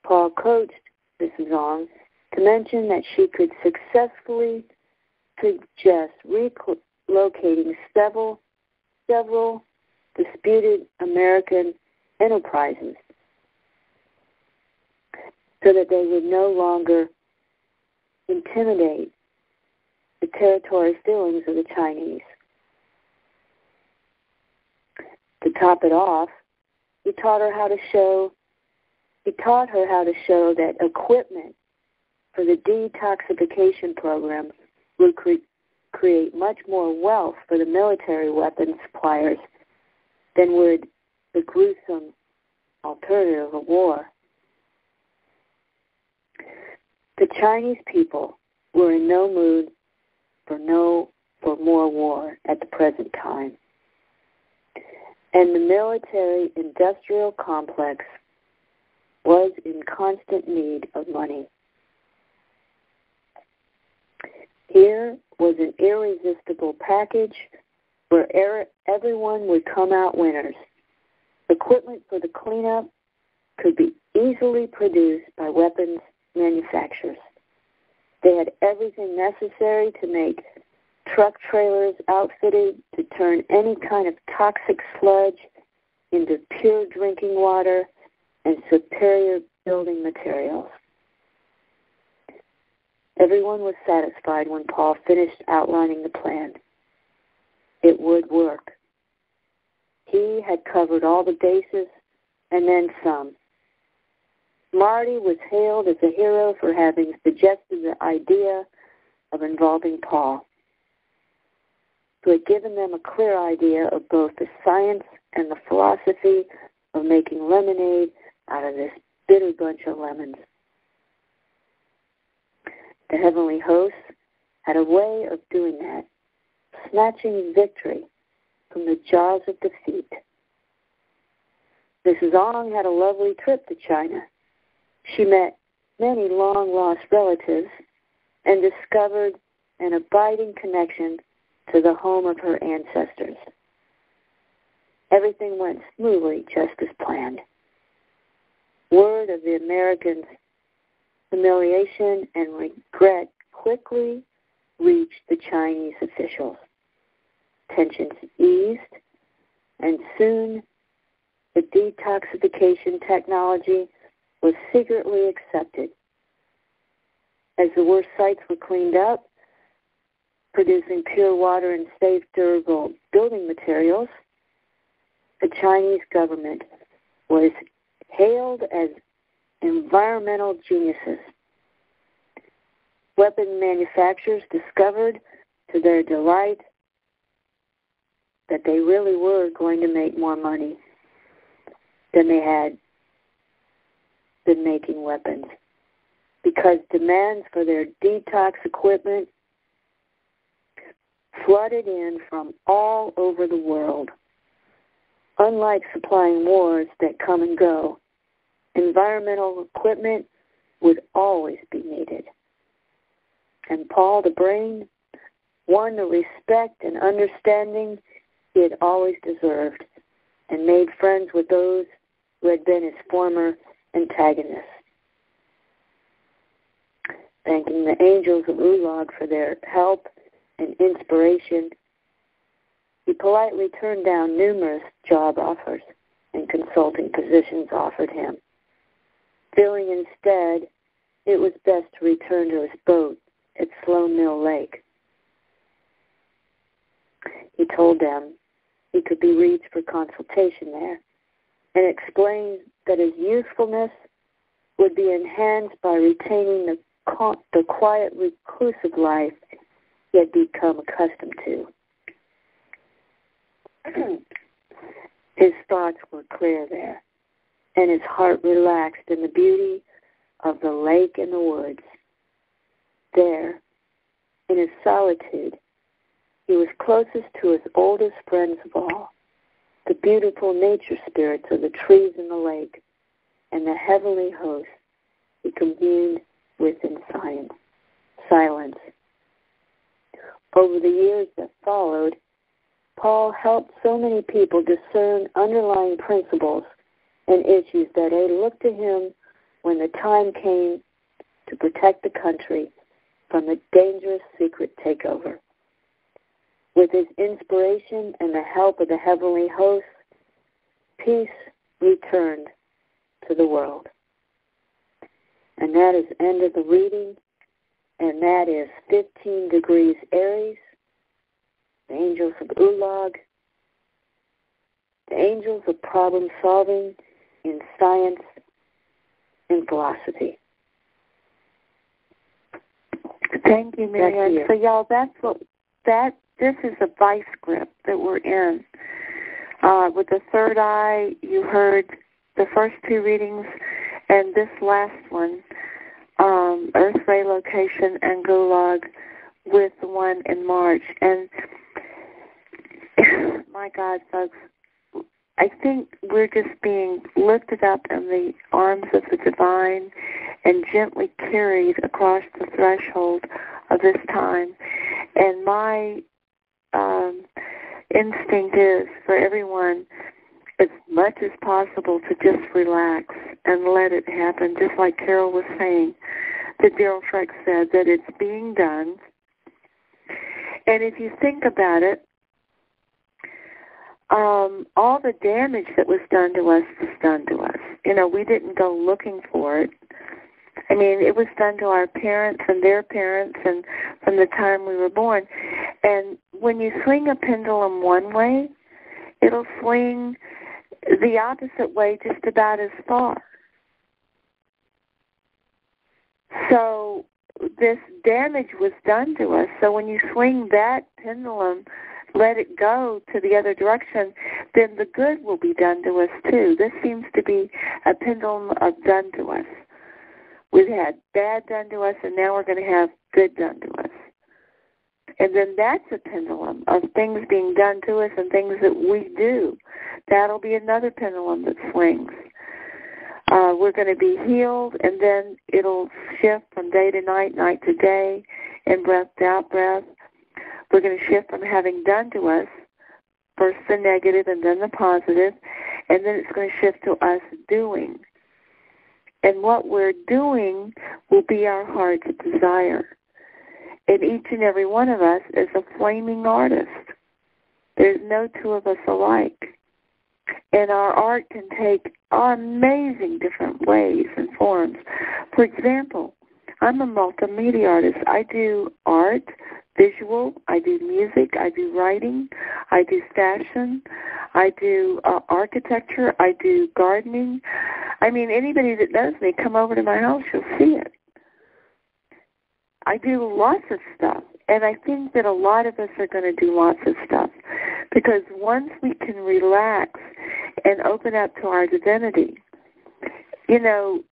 Paul coached Mrs. Ong to mention that she could successfully suggest relocating several disputed American enterprises so that they would no longer intimidate the territory feelings of the Chinese. To top it off, he taught her how to show that equipment for the detoxification program would create much more wealth for the military weapons suppliers than would the gruesome alternative of war. The Chinese people were in no mood for more war at the present time, and the military-industrial complex was in constant need of money. Here was an irresistible package where everyone would come out winners. Equipment for the cleanup could be easily produced by weapons manufacturers. They had everything necessary to make truck trailers outfitted to turn any kind of toxic sludge into pure drinking water and superior building materials. Everyone was satisfied when Paul finished outlining the plan. It would work. He had covered all the bases and then some. Marty was hailed as a hero for having suggested the idea of involving Paul, who had given them a clear idea of both the science and the philosophy of making lemonade out of this bitter bunch of lemons. The heavenly hosts had a way of doing that, snatching victory from the jaws of defeat. Mrs. Ong had a lovely trip to China. She met many long-lost relatives and discovered an abiding connection to the home of her ancestors. Everything went smoothly, just as planned. Word of the Americans' humiliation and regret quickly reached the Chinese officials. Tensions eased, and soon the detoxification technology was secretly accepted. As the worst sites were cleaned up, producing pure water and safe, durable building materials, the Chinese government was hailed as environmental geniuses. Weapon manufacturers discovered, to their delight, that they really were going to make more money than they had been making weapons, because demands for their detox equipment flooded in from all over the world. Unlike supplying wars that come and go, environmental equipment would always be needed. And Paul the Brain won the respect and understanding he had always deserved, and made friends with those who had been his former antagonists. Thanking the angels of Ulag for their help and inspiration, he politely turned down numerous job offers and consulting positions offered him, feeling instead it was best to return to his boat at Sloan Mill Lake. He told them he could be reached for consultation there and explained that his usefulness would be enhanced by retaining the quiet, reclusive life he had become accustomed to. His thoughts were clear there, and his heart relaxed in the beauty of the lake and the woods. There, in his solitude, he was closest to his oldest friends of all, the beautiful nature spirits of the trees in the lake and the heavenly host he communed with in silence. Over the years that followed, Paul helped so many people discern underlying principles and issues that they looked to him when the time came to protect the country from the dangerous secret takeover. With his inspiration and the help of the heavenly host, peace returned to the world. And that is the end of the reading, and that is 15 degrees Aries, the angels of Ulag, the angels of problem solving in science and philosophy. Thank you, Marianne. So, y'all, this is a vice script that we're in. With the third eye, you heard the first two readings, and this last one, Earth Ray Location and Gulag, with the one in March. And my God, folks, I think we're just being lifted up in the arms of the divine and gently carried across the threshold of this time. And my instinct is for everyone, as much as possible, to just relax and let it happen, just like Carol was saying, that Daryl Freck said, that it's being done. And if you think about it, all the damage that was done to us was done to us. You know, we didn't go looking for it. I mean, it was done to our parents and their parents and from the time we were born. And when you swing a pendulum one way, it'll swing the opposite way just about as far. So this damage was done to us. So when you swing that pendulum, let it go to the other direction, then the good will be done to us too. This seems to be a pendulum of done to us. We've had bad done to us, and now we're going to have good done to us. And then that's a pendulum of things being done to us and things that we do. That'll be another pendulum that swings. We're going to be healed, and then it'll shift from day to night, night to day, and breath to out breath. We're going to shift from having done to us, first the negative and then the positive, and then it's going to shift to us doing. And what we're doing will be our heart's desire. And each and every one of us is a flaming artist. There's no two of us alike. And our art can take amazing different ways and forms. For example, I'm a multimedia artist. I do art, visual, I do music, I do writing, I do fashion, I do architecture, I do gardening. I mean, anybody that knows me, come over to my house, you'll see it. I do lots of stuff, and I think that a lot of us are going to do lots of stuff, because once we can relax and open up to our divinity, you know,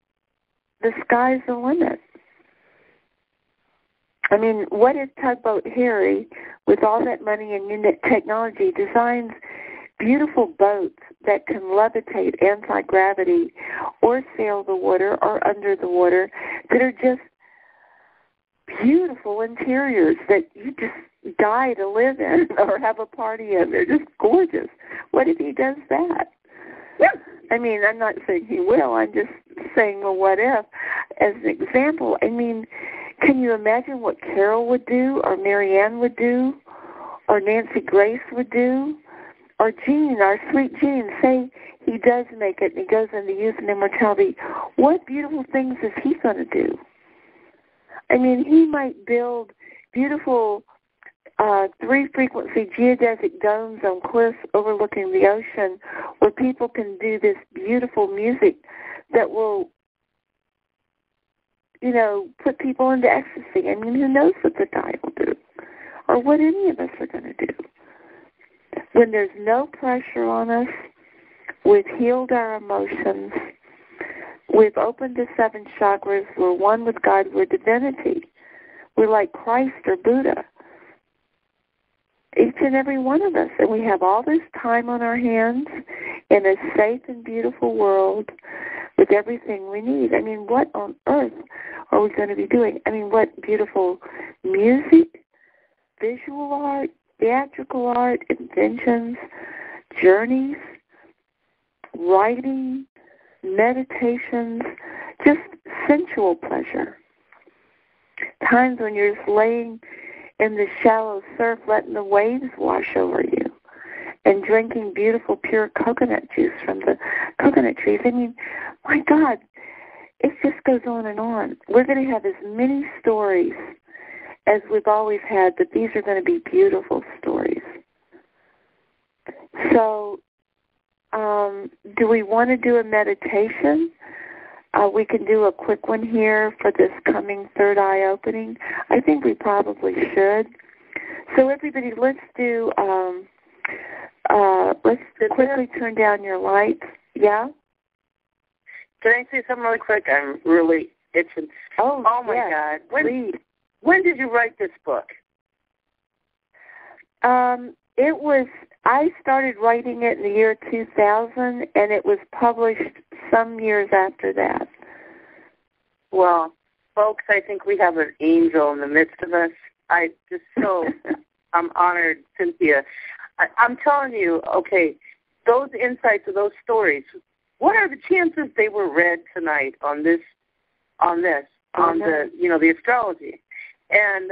the sky's the limit. I mean, what if Tugboat Harry, with all that money and unit technology, designs beautiful boats that can levitate anti-gravity or sail the water or under the water, that are just beautiful interiors that you just die to live in or have a party in? They're just gorgeous. What if he does that? I mean, I'm not saying he will. I'm just saying, well, what if? As an example, I mean, can you imagine what Carol would do, or Marianne would do, or Nancy Grace would do, or Gene, our sweet Gene, say he does make it and he goes into youth and immortality, what beautiful things is he going to do? I mean, he might build beautiful 3-frequency geodesic domes on cliffs overlooking the ocean where people can do this beautiful music that will, you know, put people into ecstasy. I mean, who knows what the guy will do or what any of us are going to do. When there's no pressure on us, we've healed our emotions, we've opened the 7 chakras, we're one with God, we're divinity. We're like Christ or Buddha. Each and every one of us. And we have all this time on our hands in a safe and beautiful world with everything we need. I mean, what on earth are we going to be doing? I mean, what beautiful music, visual art, theatrical art, inventions, journeys, writing, meditations, just sensual pleasure. Times when you're just laying in the shallow surf, letting the waves wash over you, and drinking beautiful, pure coconut juice from the coconut trees. I mean, my God, it just goes on and on. We're going to have as many stories as we've always had, but these are going to be beautiful stories. So, do we want to do a meditation? We can do a quick one here for this coming third eye opening. I think we probably should. So everybody, let's quickly turn down your lights. Yeah? Can I say something really quick? I'm really itching. Oh my yes, God. When did you write this book? I started writing it in the year 2000, and it was published some years after that. Well, folks, I think we have an angel in the midst of us. I'm honored, Cynthia. I'm telling you, okay, those insights of those stories, what are the chances they were read tonight on the astrology? And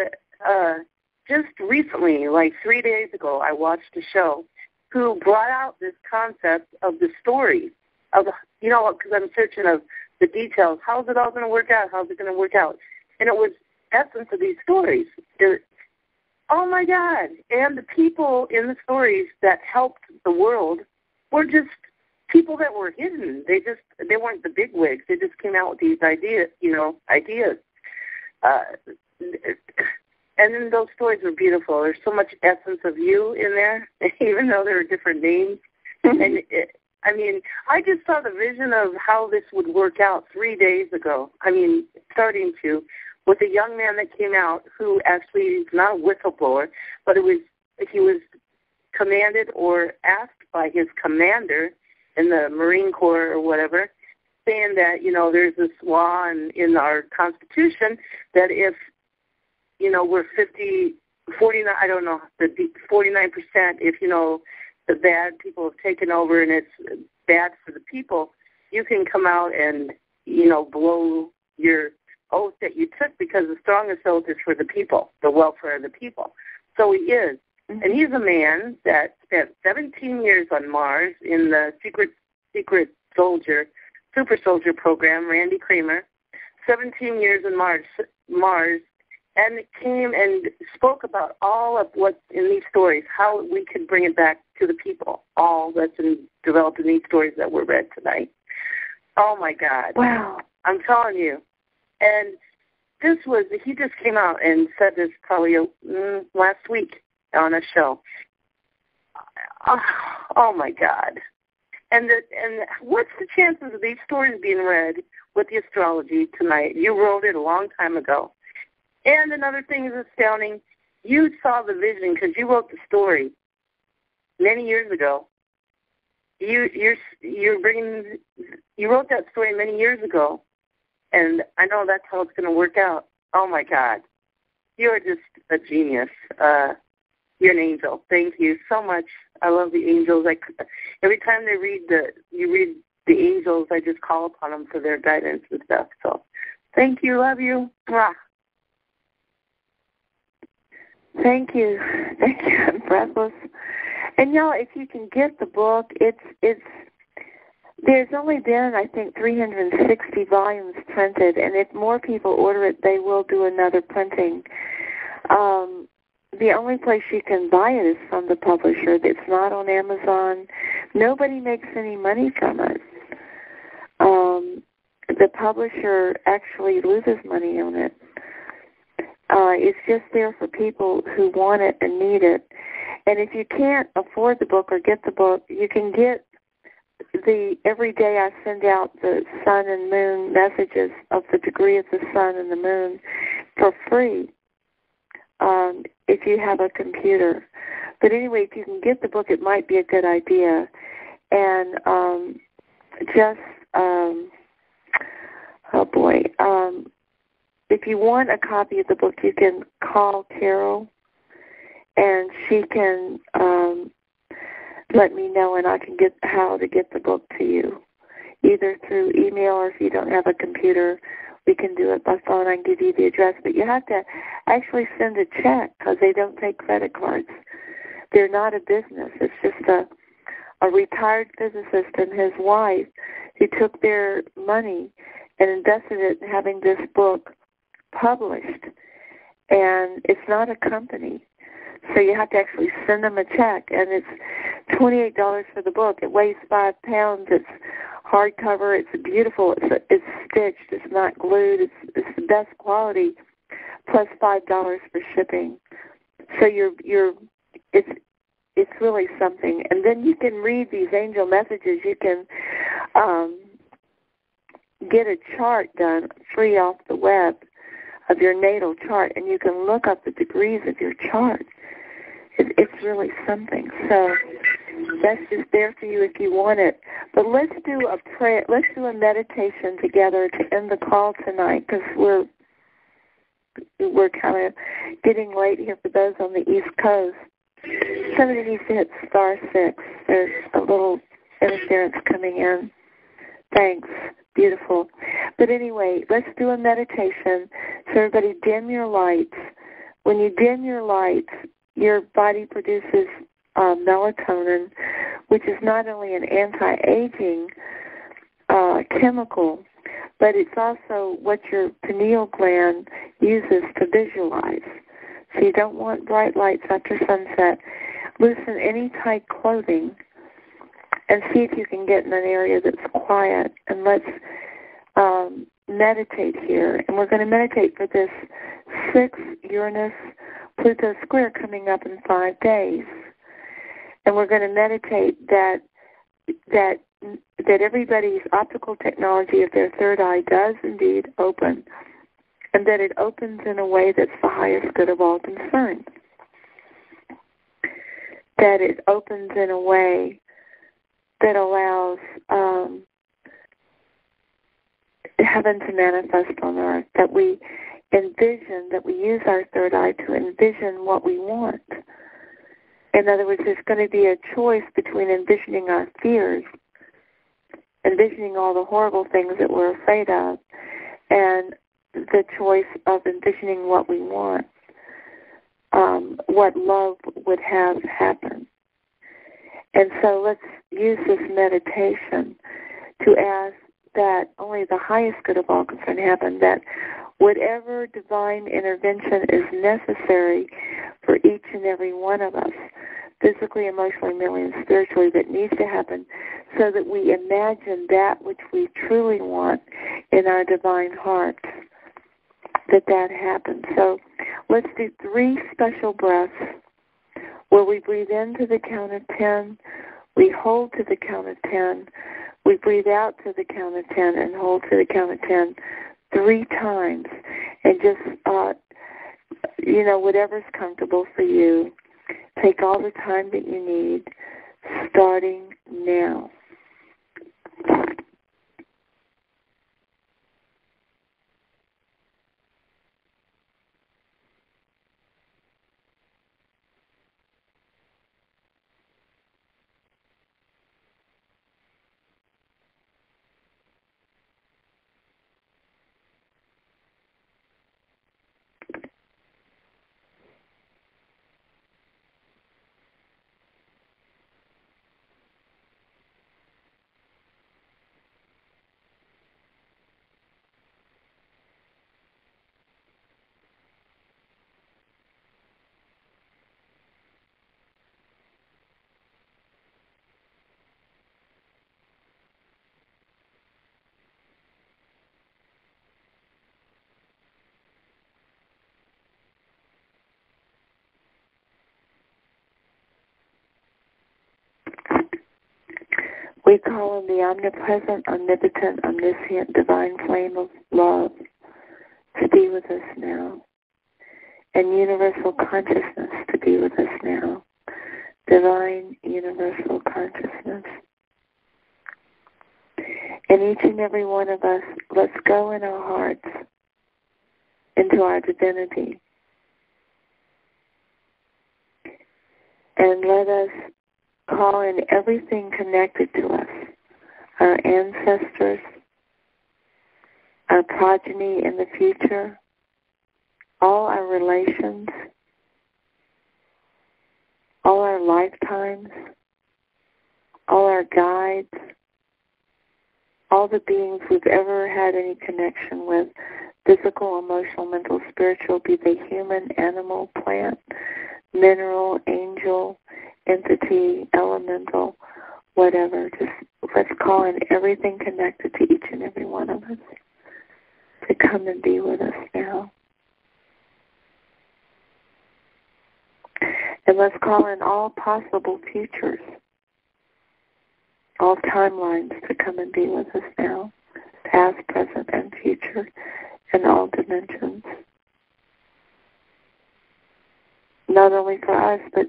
just recently, like 3 days ago, I watched a show who brought out this concept of the stories of, because I'm searching of the details. How's it all going to work out? How's it going to work out? And it was essence of these stories. Oh, my God. And the people in the stories that helped the world were just people that were hidden. They weren't the big wigs. They just came out with these ideas. And then those stories were beautiful. There's so much essence of you in there, even though there are different names. And I just saw the vision of how this would work out 3 days ago. Starting to, with a young man that came out who actually is not a whistleblower, but he was commanded or asked by his commander in the Marine Corps or whatever, saying that, there's this law in our Constitution that if, we're 49, I don't know, the 49%, if, the bad people have taken over and it's bad for the people, you can come out and, blow your oath that you took because the strongest oath is for the people, the welfare of the people. So he is. Mm-hmm. And he's a man that spent 17 years on Mars in the secret soldier, super soldier program, Randy Kramer, 17 years in Mars, and came and spoke about all of what's in these stories, how we could bring it back to the people, all that's developed in these stories that were read tonight. Oh, my God. Wow. I'm telling you. And he just came out and said this probably last week on a show. Oh, my God. And what's the chances of these stories being read with the astrology tonight? You wrote it a long time ago. And another thing is astounding. You saw the vision because you wrote the story many years ago. You wrote that story many years ago, and I know that's how it's going to work out. Oh my God, you're just a genius. You're an angel. Thank you so much. I love the angels. Every time you read the angels, I just call upon them for their guidance and stuff. So, thank you. Love you. Mwah. Thank you. I'm breathless. And y'all, if you can get the book, there's only been, I think, 360 volumes printed, and if more people order it, they will do another printing. The only place you can buy it is from the publisher. It's not on Amazon. Nobody makes any money from it. The publisher actually loses money on it. It's just there for people who want it and need it. And if you can't afford the book or get the book, you can get every day I send out the sun and moon messages of the degree of the sun and the moon for free if you have a computer. But anyway, if you can get the book, it might be a good idea. And if you want a copy of the book, you can call Carol, and she can let me know, and I can get how to get the book to you, either through email, or if you don't have a computer, we can do it by phone. I can give you the address, but you have to actually send a check because they don't take credit cards. They're not a business. It's just a retired physicist and his wife who took their money and invested it in having this book published. And it's not a company. So you have to actually send them a check, and it's $28 for the book. It weighs 5 pounds. It's hardcover. It's beautiful. It's stitched. It's not glued. It's the best quality, plus $5 for shipping. So it's really something. And then you can read these angel messages. You can get a chart done free off the web of your natal chart, and you can look up the degrees of your chart. It's really something. So that's just there for you if you want it. But let's do a prayer. Let's do a meditation together to end the call tonight, because we're kind of getting late here for those on the East Coast. Somebody needs to hit *6. There's a little interference coming in. Thanks. Beautiful. But anyway, let's do a meditation. So everybody dim your lights. When you dim your lights, your body produces melatonin, which is not only an anti-aging chemical, but it's also what your pineal gland uses to visualize. So you don't want bright lights after sunset. Loosen any tight clothing and see if you can get in an area that's quiet. And let's meditate here. And we're going to meditate for this 6 Uranus-Pluto square coming up in 5 days. And we're going to meditate that everybody's optical technology of their third eye does indeed open, and that it opens in a way that's the highest good of all concerned. That it opens in a way that allows heaven to manifest on earth, that we envision, that we use our third eye to envision what we want. In other words, there's going to be a choice between envisioning our fears, envisioning all the horrible things that we're afraid of, and the choice of envisioning what we want, what love would have happen. And so let's use this meditation to ask that only the highest good of all concern happen, that whatever divine intervention is necessary for each and every one of us, physically, emotionally, mentally, and spiritually, that needs to happen, so that we imagine that which we truly want in our divine hearts, that happens. So let's do 3 special breaths where we breathe in to the count of 10, we hold to the count of 10, we breathe out to the count of 10 and hold to the count of 10 3 times. And just, whatever's comfortable for you. Take all the time that you need, starting now. We call in the omnipresent, omnipotent, omniscient, divine flame of love to be with us now, and universal consciousness to be with us now. Divine universal consciousness. And each and every one of us, let's go in our hearts into our divinity. And let us call in everything connected to us, our ancestors, our progeny in the future, all our relations, all our lifetimes, all our guides, all the beings we've ever had any connection with, physical, emotional, mental, spiritual, be they human, animal, plant, mineral, angel, entity, elemental, whatever. Just let's call in everything connected to each and every one of us to come and be with us now. And let's call in all possible futures, all timelines to come and be with us now, past, present, and future, in all dimensions. Not only for us, but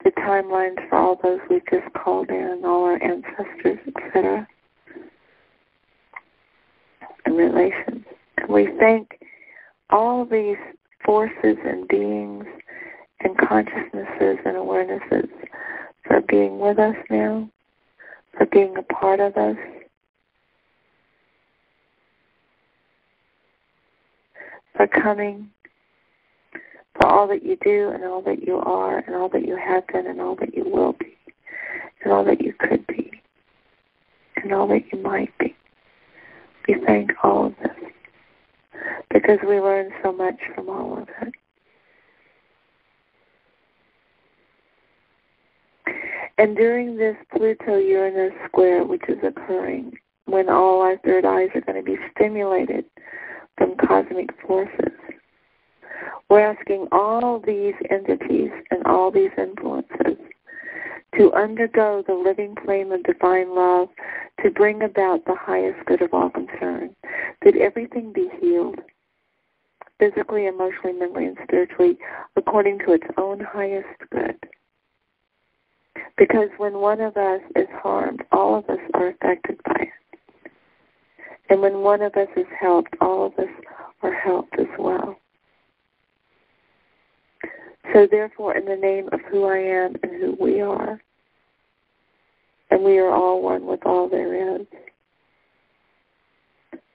the timelines for all those we just called in, all our ancestors, etc., and relations. And we thank all these forces and beings and consciousnesses and awarenesses for being with us now, for being a part of us, for coming, for all that you do and all that you are and all that you have been and all that you will be and all that you could be and all that you might be. We thank all of this because we learn so much from all of it. And during this Pluto-Uranus square, which is occurring, when all our third eyes are going to be stimulated from cosmic forces, we're asking all these entities and all these influences to undergo the living flame of divine love to bring about the highest good of all concerned, that everything be healed, physically, emotionally, mentally, and spiritually, according to its own highest good. Because when one of us is harmed, all of us are affected by it. And when one of us is helped, all of us are helped as well. So therefore, in the name of who I am and who we are, and we are all one with all there is,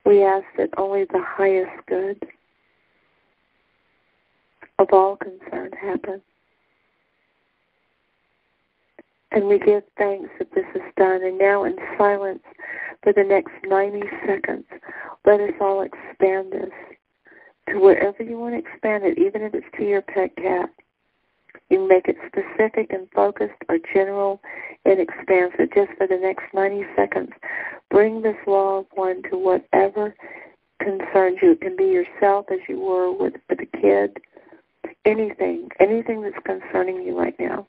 we ask that only the highest good of all concerned happen. And we give thanks that this is done. And now in silence for the next 90 seconds, let us all expand this to wherever you want to expand it, even if it's to your pet cat. You can make it specific and focused or general and expansive. Just for the next 90 seconds, bring this law of one to whatever concerns you. It can be yourself as you were with a kid, anything that's concerning you right now.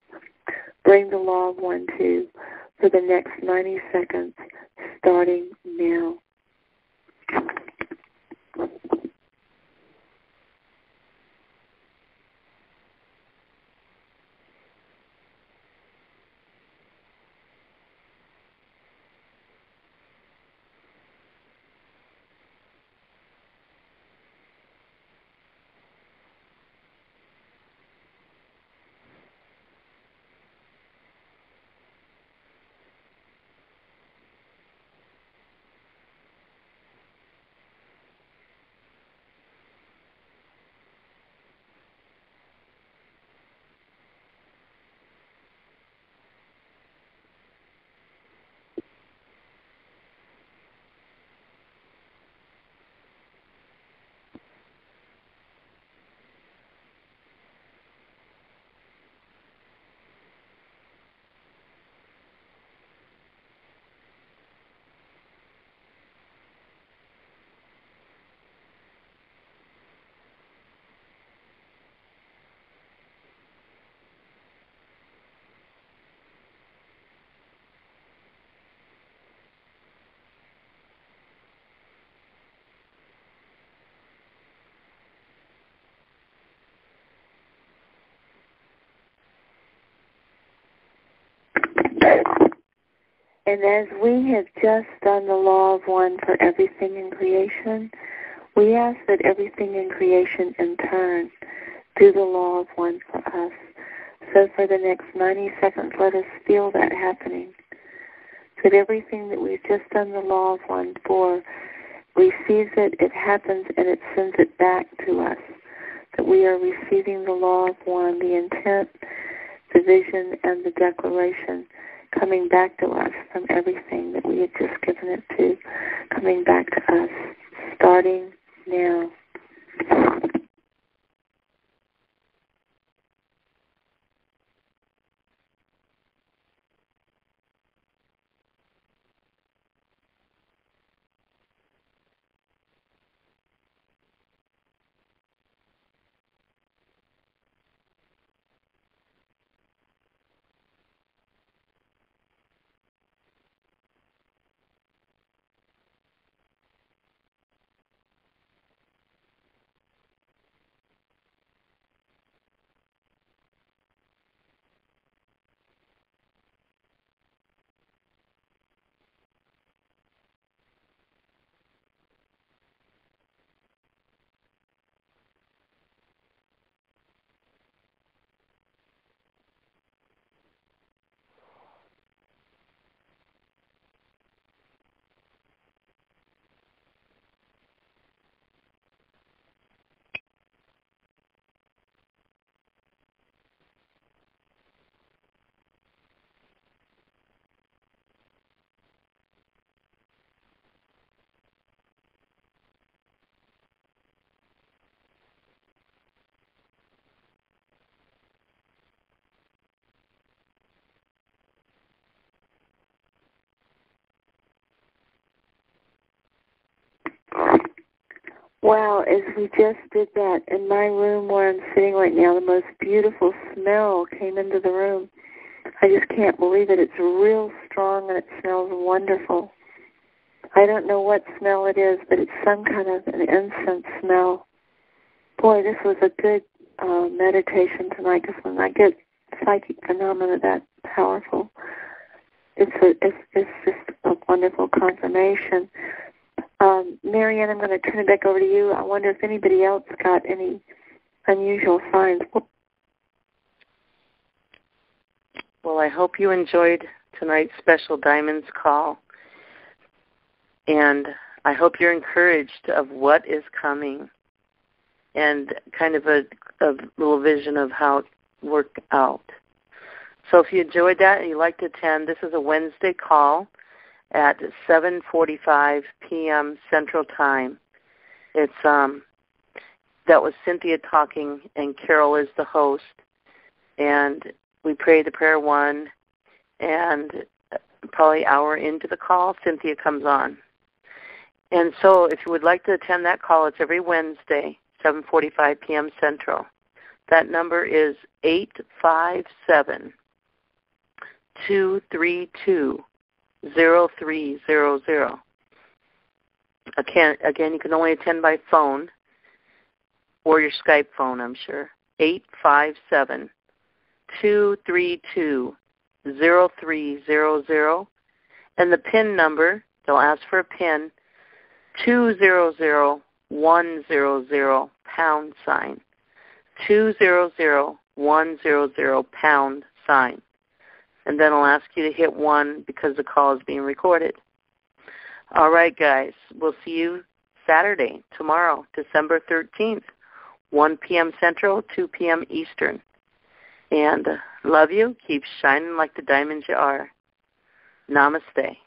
Bring the law of one to for the next 90 seconds, starting now. And as we have just done the law of one for everything in creation, we ask that everything in creation in turn do the law of one for us. So for the next 90 seconds, let us feel that happening. That everything that we've just done the law of one for receives it, it happens, and it sends it back to us. That we are receiving the law of one, the intent, the vision, and the declaration coming back to us from everything that we had just given it to, coming back to us, starting now. Wow, as we just did that, in my room where I'm sitting right now, the most beautiful smell came into the room. I just can't believe it. It's real strong and it smells wonderful. I don't know what smell it is, but it's some kind of an incense smell. Boy, this was a good meditation tonight, because when I get psychic phenomena that powerful, it's just a wonderful confirmation. Marianne, I'm going to turn it back over to you. I wonder if anybody else got any unusual signs. Well, I hope you enjoyed tonight's special Diamonds call. And I hope you're encouraged of what is coming and kind of a little vision of how it worked out. So if you enjoyed that and you'd like to attend, this is a Wednesday call at 7:45 p.m. Central Time. It's that was Cynthia talking, and Carol is the host. And we pray the prayer one, and probably an hour into the call, Cynthia comes on. And so if you would like to attend that call, it's every Wednesday, 7:45 p.m. Central. That number is 857-232-0300. Again, you can only attend by phone or your Skype phone, I'm sure. 857-232-0300. And the PIN number, they'll ask for a PIN, 200-100 #. 200-100 #. And then I'll ask you to hit 1 because the call is being recorded. All right, guys. We'll see you Saturday, tomorrow, December 13th, 1 p.m. Central, 2 p.m. Eastern. And love you. Keep shining like the diamonds you are. Namaste.